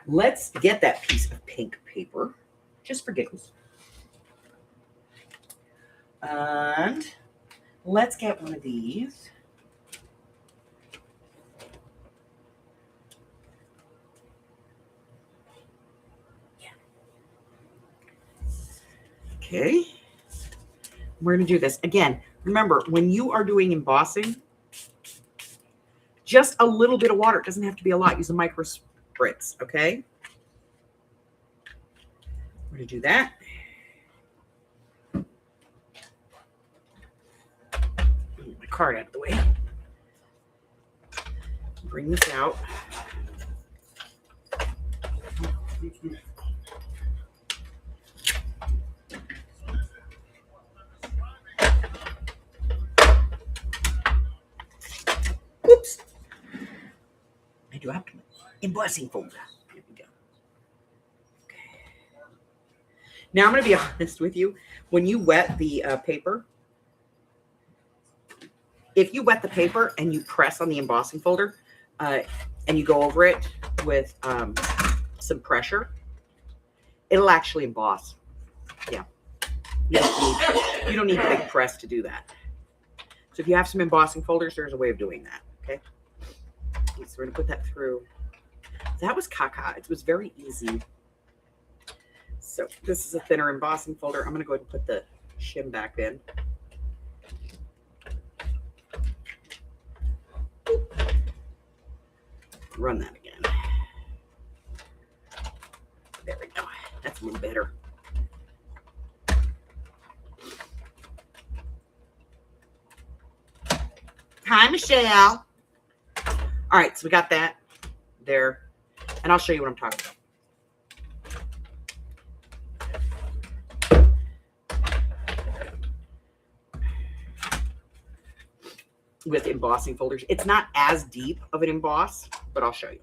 Let's get that piece of pink paper, just for giggles. And let's get one of these. Okay, we're going to do this. Again, remember, when you are doing embossing, just a little bit of water. It doesn't have to be a lot. Use a micro spritz, okay? We're going to do that. Move my card out of the way. Bring this out. Oops. I do have to embossing folder. Here we go. Okay. Now I'm going to be honest with you. When you wet the paper, if you wet the paper and you press on the embossing folder and you go over it with some pressure, it'll actually emboss. Yeah. You don't need a big press to do that. So if you have some embossing folders, there's a way of doing that. Okay. So we're going to put that through. That was caca. It was very easy. So this is a thinner embossing folder. I'm going to go ahead and put the shim back in. Run that again. There we go. That's a little better. Hi, Michelle. All right, so we got that there, and I'll show you what I'm talking about. With embossing folders, it's not as deep of an emboss, but I'll show you.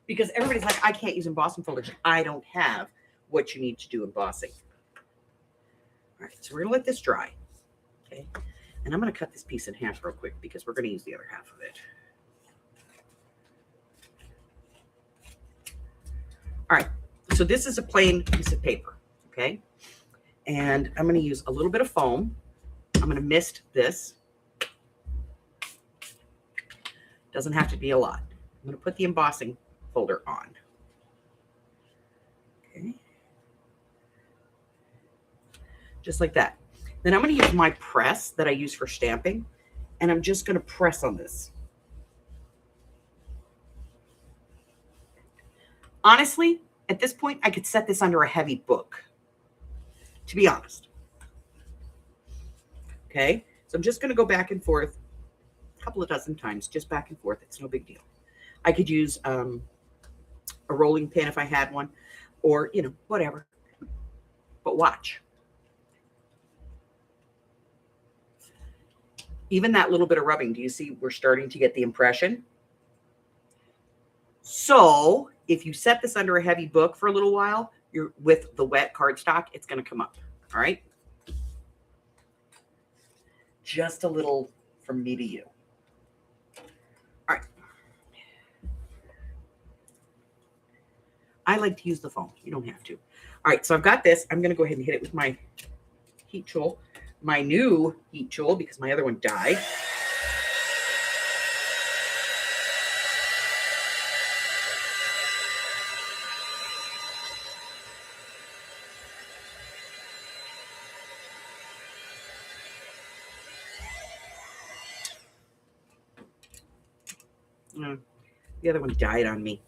Because everybody's like, I can't use embossing folders. I don't have what you need to do embossing. All right, so we're gonna let this dry. Okay. And I'm going to cut this piece in half real quick because we're going to use the other half of it. All right. So this is a plain piece of paper. Okay. And I'm going to use a little bit of foam. I'm going to mist this. Doesn't have to be a lot. I'm going to put the embossing folder on. Okay. Just like that. Then I'm going to use my press that I use for stamping, and I'm just going to press on this. Honestly, at this point, I could set this under a heavy book, to be honest. Okay, so I'm just going to go back and forth a couple of dozen times, just back and forth. It's no big deal. I could use a rolling pin if I had one, or, you know, whatever. But watch. Even that little bit of rubbing, do you see we're starting to get the impression? So if you set this under a heavy book for a little while, you're with the wet cardstock, it's going to come up. All right. Just a little from me to you. All right. I like to use the foam. You don't have to. All right. So I've got this. I'm going to go ahead and hit it with my heat tool, my new heat tool, because my other one died. The other one died on me.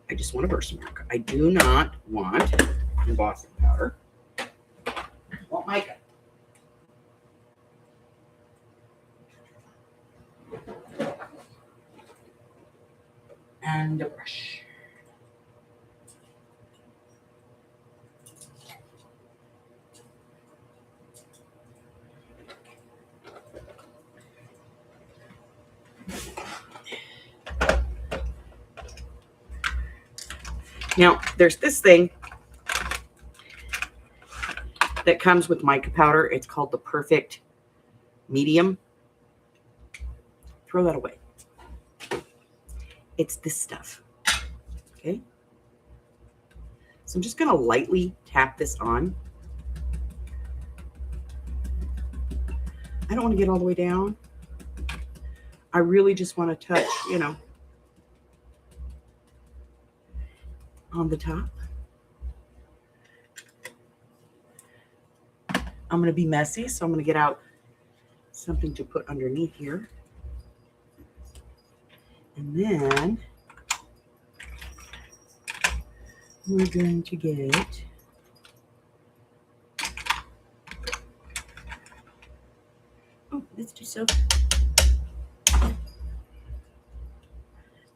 I just want a birthmark. I do not want embossing powder. I want mica. And a brush. Now, there's this thing that comes with mica powder. It's called the Perfect Medium. Throw that away. It's this stuff. Okay. So I'm just going to lightly tap this on. I don't want to get all the way down. I really just want to touch, you know, on the top. I'm going to be messy, so I'm going to get out something to put underneath here. And then we're going to get let's do soap.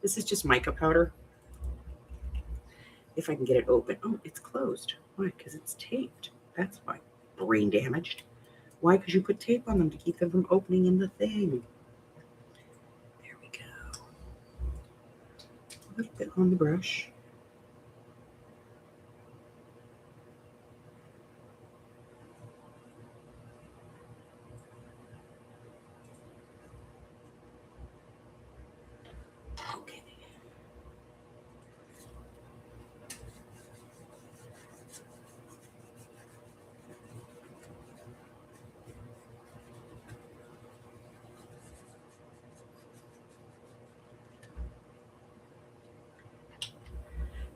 This is just mica powder. If I can get it open. Oh, it's closed. Why? Because it's taped. That's why. Brain damaged. Why? Because you put tape on them to keep them from opening in the thing. There we go. A little bit on the brush. Okay.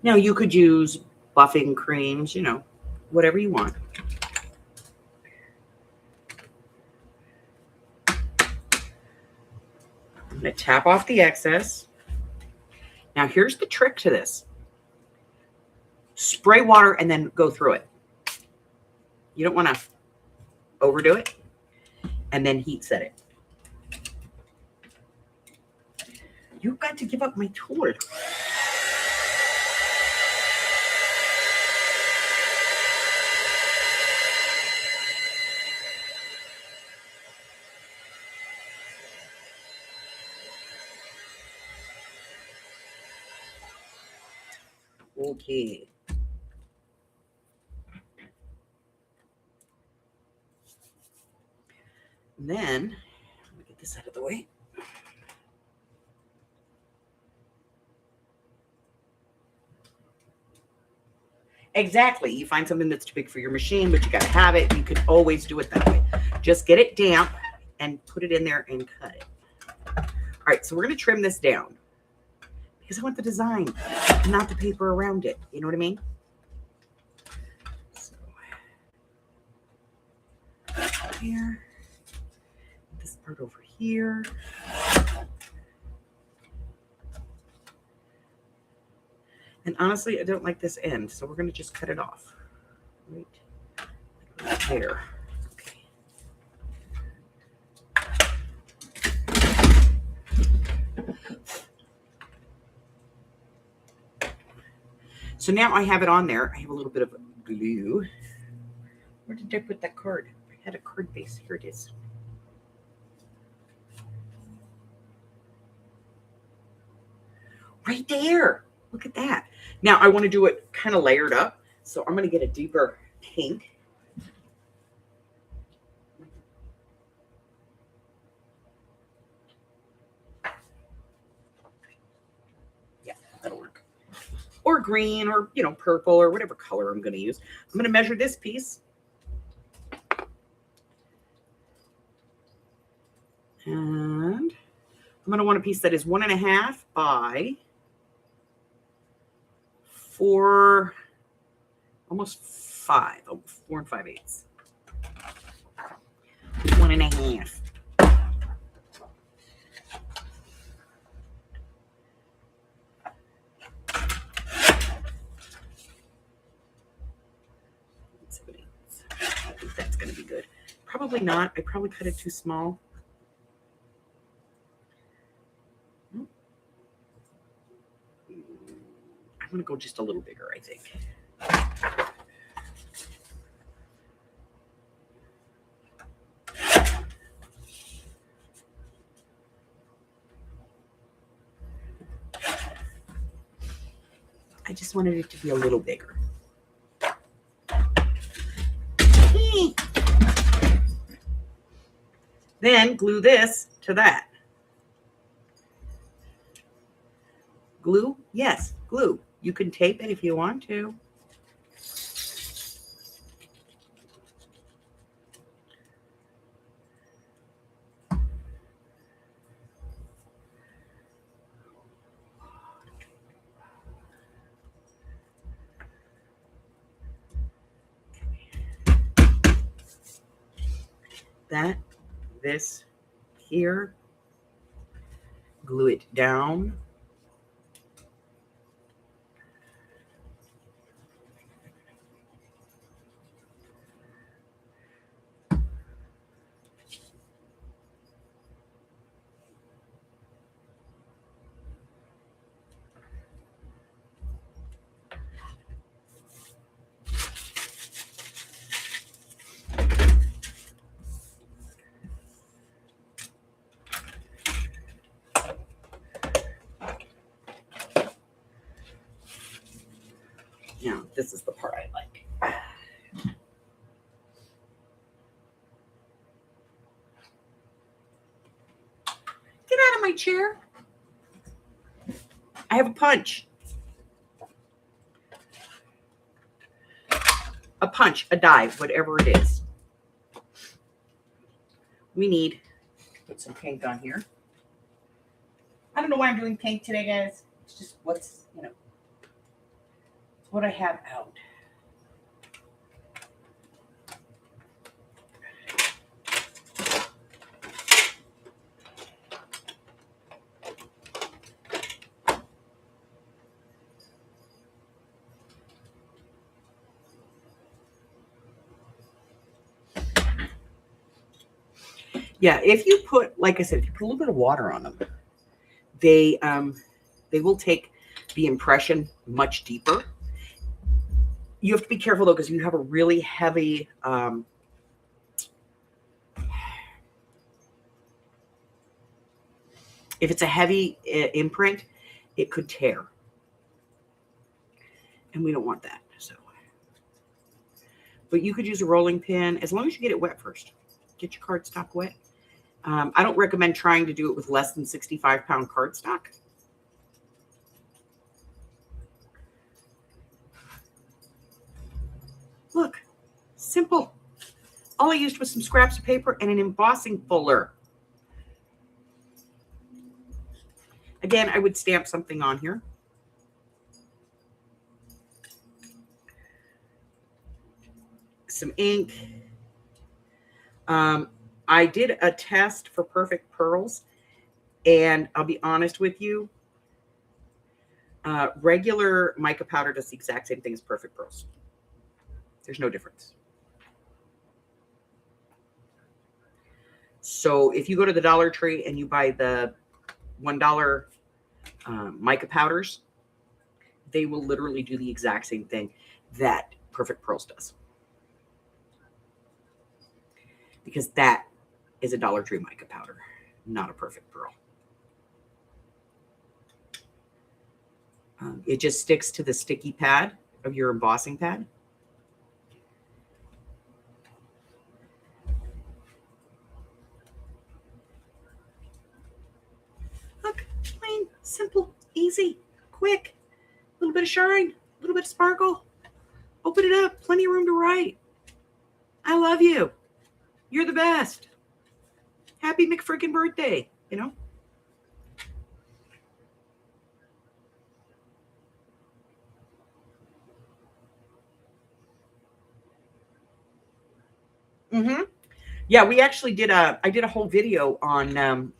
Now you could use buffing creams, you know, whatever you want. I'm going to tap off the excess. Now here's the trick to this. Spray water and then go through it. You don't want to overdo it and then heat set it. You've got to give up my tool. Okay. And then, let me get this out of the way. Exactly. You find something that's too big for your machine, but you got to have it. You can always do it that way. Just get it damp and put it in there and cut it. All right. So we're going to trim this down because I want the design, not the paper around it. You know what I mean? there. This part over here. And honestly, I don't like this end, so we're going to just cut it off. Right there. Okay. So now I have it on there. I have a little bit of glue. Where did I put that card? I had a card base. Here it is. Right there. Look at that. Now I want to do it kind of layered up. So I'm going to get a deeper pink. Yeah, that'll work. Or green or, you know, purple or whatever color I'm going to use. I'm going to measure this piece. And I'm going to want a piece that is 1.5 by 4, almost 5, 4 5/8. 1.5. I think that's going to be good. Probably not. I probably cut it too small. I'm going to go just a little bigger, I think. I just wanted it to be a little bigger. Then glue this to that. Glue? Yes, glue. You can tape it if you want to. That, this, here. Glue it down. Now, this is the part I like. Get out of my chair. I have a punch. A punch, a die, whatever it is. We need to put some pink on here. I don't know why I'm doing pink today, guys. It's just what's, you know, it's what I have out. Yeah, if you put, like I said, if you put a little bit of water on them, they will take the impression much deeper. You have to be careful though, because you have a really heavy if it's a heavy imprint, it could tear, and we don't want that. So, but you could use a rolling pin as long as you get it wet first. Get your cardstock wet. I don't recommend trying to do it with less than 65-pound cardstock. Look, simple. All I used was some scraps of paper and an embossing fuller. Again, I would stamp something on here. Some ink. I did a test for perfect pearls, and I'll be honest with you, regular mica powder does the exact same thing as perfect pearls. There's no difference. So if you go to the Dollar Tree and you buy the $1 mica powders, they will literally do the exact same thing that perfect pearls does. Because that is a Dollar Tree mica powder, not a perfect pearl. It just sticks to the sticky pad of your embossing pad. Look, plain, simple, easy, quick. A little bit of shine, a little bit of sparkle. Open it up, plenty of room to write. I love you. You're the best. Happy McFrickin' birthday, you know? Yeah, we actually I did a whole video on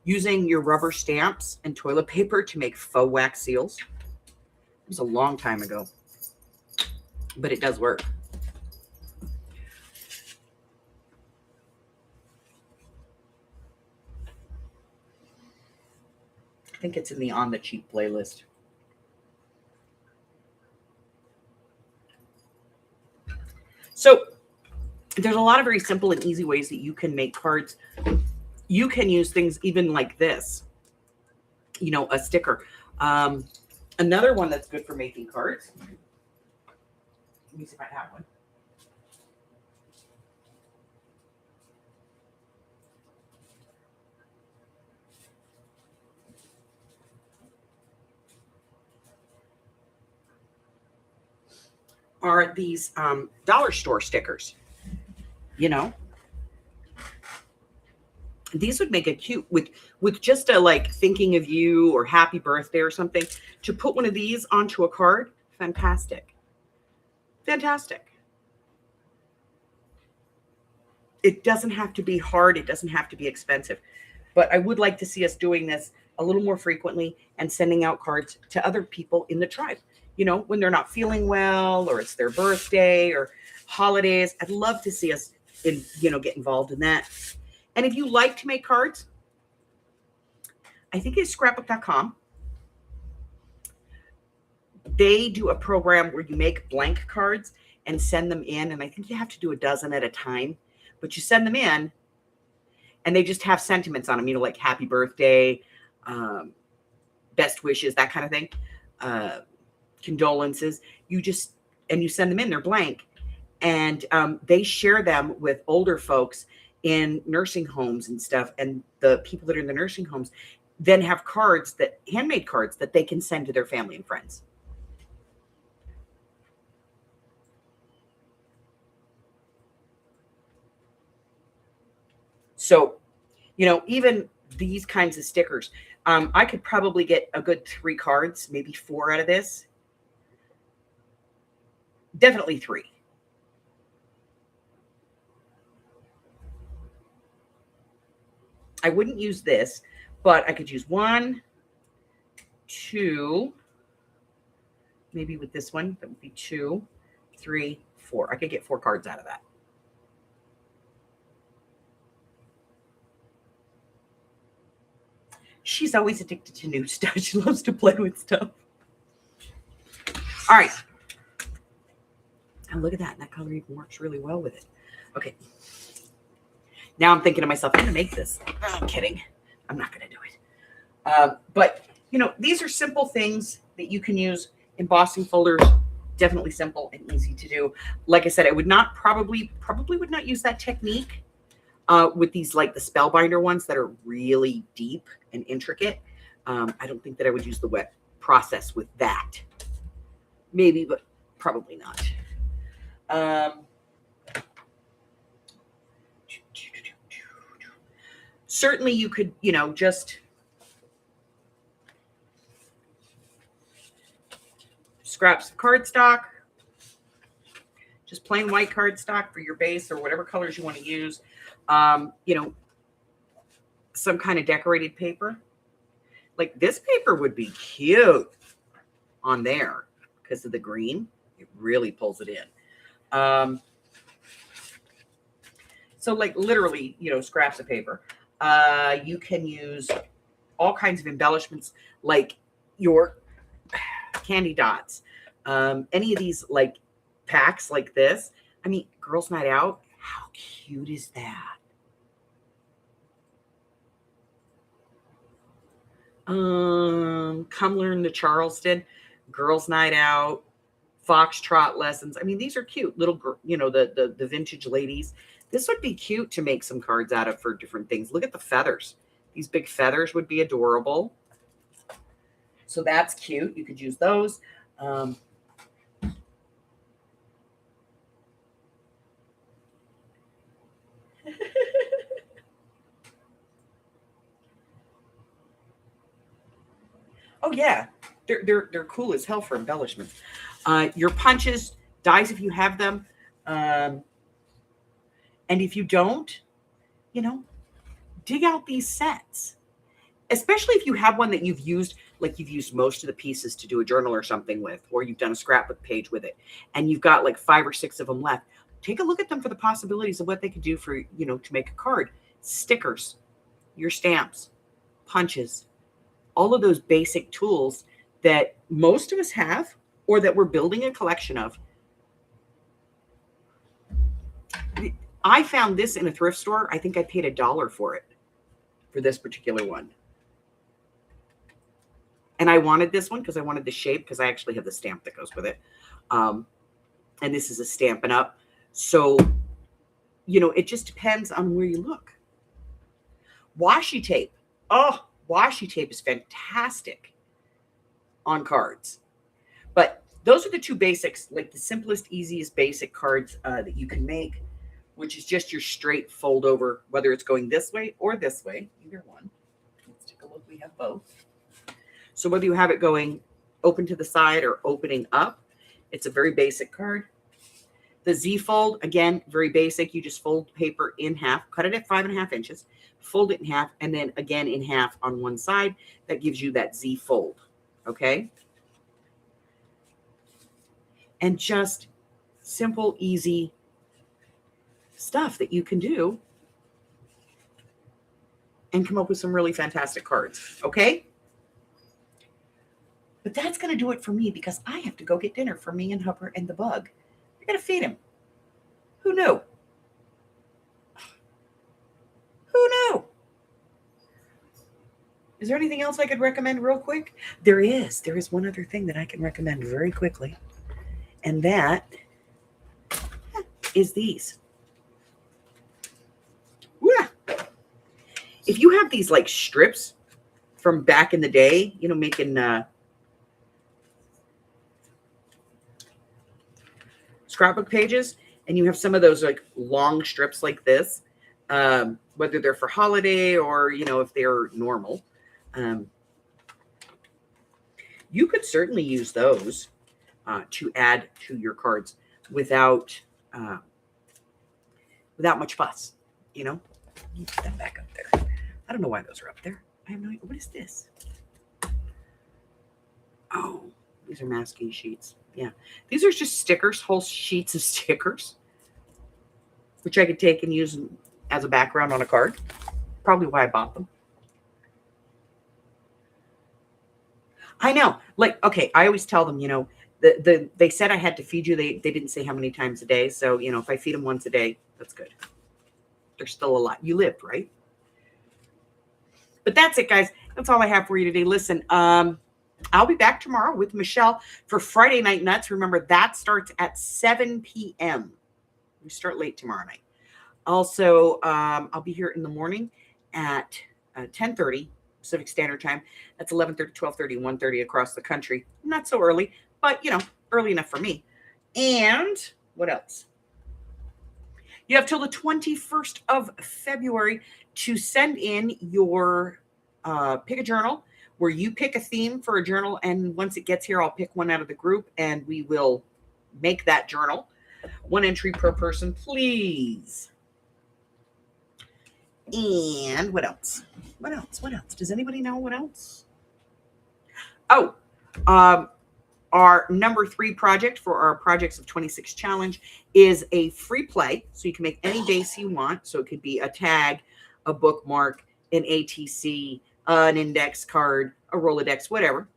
using your rubber stamps and toilet paper to make faux wax seals. It was a long time ago, but it does work. I think it's in the On the Cheap playlist. So there's a lot of very simple and easy ways that you can make cards. You can use things even like this, you know, a sticker. Another one that's good for making cards. Let me see if I have one. Are these dollar store stickers, you know? These would make it cute with just a like thinking of you or happy birthday or something. To put one of these onto a card, fantastic. Fantastic. It doesn't have to be hard. It doesn't have to be expensive. But I would like to see us doing this a little more frequently and sending out cards to other people in the tribe. You know, when they're not feeling well or it's their birthday or holidays. I'd love to see us get involved in that. And if you like to make cards, I think it's scrapbook.com. They do a program where you make blank cards and send them in. And I think you have to do a dozen at a time, but you send them in and they just have sentiments on them, you know, like happy birthday, best wishes, that kind of thing, condolences. You send them in, they're blank. And they share them with older folks in nursing homes and stuff. And the people that are in the nursing homes then have handmade cards that they can send to their family and friends. So, you know, even these kinds of stickers, I could probably get a good 3 cards, maybe 4 out of this. Definitely 3. I wouldn't use this, but I could use 1, 2, maybe with this one, that would be 2, 3, 4. I could get 4 cards out of that. She's always addicted to new stuff. She loves to play with stuff. All right. And look at that. That color even works really well with it. Okay. Now I'm thinking to myself, I'm going to make this. I'm kidding. I'm not going to do it. But, you know, these are simple things that you can use. Embossing folders, definitely simple and easy to do. Like I said, I would not probably would not use that technique with these, like the Spellbinder ones that are really deep and intricate. I don't think that I would use the wet process with that. Maybe, but probably not. Certainly you could, you know, just scrap some cardstock, just plain white cardstock for your base or whatever colors you want to use. Some kind of decorated paper. Like this paper would be cute on there because of the green. It really pulls it in. So like literally, scraps of paper. You can use all kinds of embellishments like your candy dots. Any of these like packs like this. I mean, girls' night out. How cute is that? Come learn the Charleston, girls' night out, foxtrot lessons. I mean, these are cute little, the vintage ladies. This would be cute to make some cards out of for different things. Look at the feathers. These big feathers would be adorable. So that's cute. You could use those. Oh yeah, they're cool as hell for embellishments. Your punches, dies if you have them, and if you don't, dig out these sets. Especially if you have one that you've used, like you've used most of the pieces to do a journal or something with, or you've done a scrapbook page with it, and you've got like 5 or 6 of them left. Take a look at them for the possibilities of what they could do for, to make a card. Stickers, your stamps, punches, all of those basic tools that most of us have or that we're building a collection of. I found this in a thrift store. I think I paid $1 for it, for this particular one. And I wanted this one because I wanted the shape, because I actually have the stamp that goes with it. And this is a Stampin' Up. So, it just depends on where you look. Washi tape. Oh, washi tape is fantastic on cards. But those are the 2 basics, like the simplest, easiest basic cards that you can make, which is just your straight fold over, whether it's going this way or this way, either one. Let's take a look. We have both. So whether you have it going open to the side or opening up, it's a very basic card. The Z fold, again, very basic. You just fold paper in half, cut it at 5.5 inches, fold it in half, and then again in half on one side. That gives you that Z fold, okay? And just simple, easy stuff that you can do and come up with some really fantastic cards, okay? But that's going to do it for me, because I have to go get dinner for me and Hupper and the bug. I got to feed him. Who knew? Who knew? Is there anything else I could recommend real quick? There is. There is one other thing that I can recommend very quickly. And that is these. Yeah. If you have these like strips from back in the day, making scrapbook pages, and you have some of those like long strips like this, whether they're for holiday or, if they're normal, you could certainly use those to add to your cards without much fuss, Put that back up there. I don't know why those are up there. I have no idea. What is this? Oh, these are masking sheets. Yeah. These are just stickers, whole sheets of stickers, which I could take and use as a background on a card. Probably why I bought them. I know. Like, okay, I always tell them, they said I had to feed you. They didn't say how many times a day. So, if I feed them once a day, that's good. They're still alive. You lived, right? But that's it, guys. That's all I have for you today. Listen, I'll be back tomorrow with Michelle for Friday Night Nuts. Remember, that starts at 7 p.m. We start late tomorrow night. Also, I'll be here in the morning at 10:30 Pacific Standard Time. That's 11:30, 12:30, 1:30 across the country. Not so early, but, early enough for me. And what else? You have till the 21st of February to send in your pick a journal, where you pick a theme for a journal. And once it gets here, I'll pick one out of the group and we will make that journal. 1 entry per person, please. And what else? What else? What else? Does anybody know what else? Oh, our number 3 project for our Projects of 26 challenge is a free play. So you can make any base you want. So it could be a tag, a bookmark, an ATC, an index card, a Rolodex, whatever.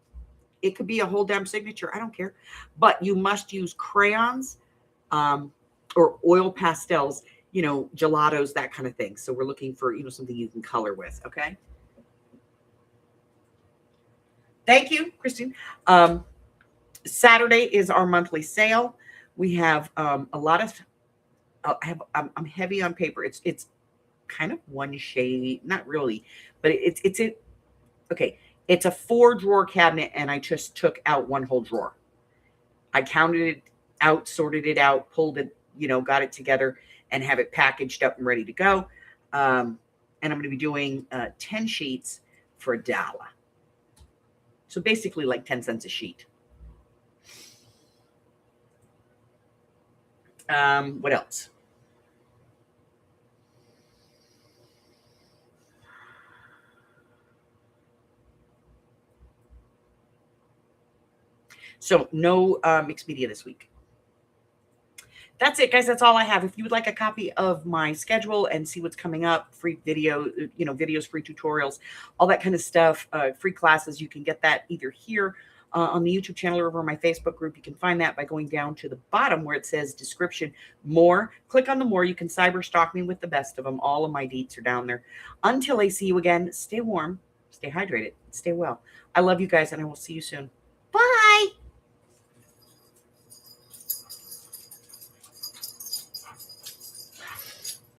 It could be a whole damn signature. I don't care. But you must use crayons or oil pastels, gelatos, that kind of thing. So we're looking for, something you can color with. Okay. Thank you, Christine. Saturday is our monthly sale. We have a lot of, I'm heavy on paper. It's kind of one shade, not really, but it's a 4-drawer cabinet, and I just took out 1 whole drawer. I counted it out, sorted it out, pulled it, got it together, and have it packaged up and ready to go. And I'm going to be doing 10 sheets for $1. So basically like 10 cents a sheet. What else? So no mixed media this week. That's it, guys. That's all I have. If you would like a copy of my schedule and see what's coming up, free video, videos, free tutorials, all that kind of stuff, free classes, you can get that either here on the YouTube channel or over my Facebook group. You can find that by going down to the bottom where it says description, more. Click on the more. You can cyber stalk me with the best of them. All of my deets are down there. Until I see you again, stay warm, stay hydrated, stay well. I love you guys, and I will see you soon.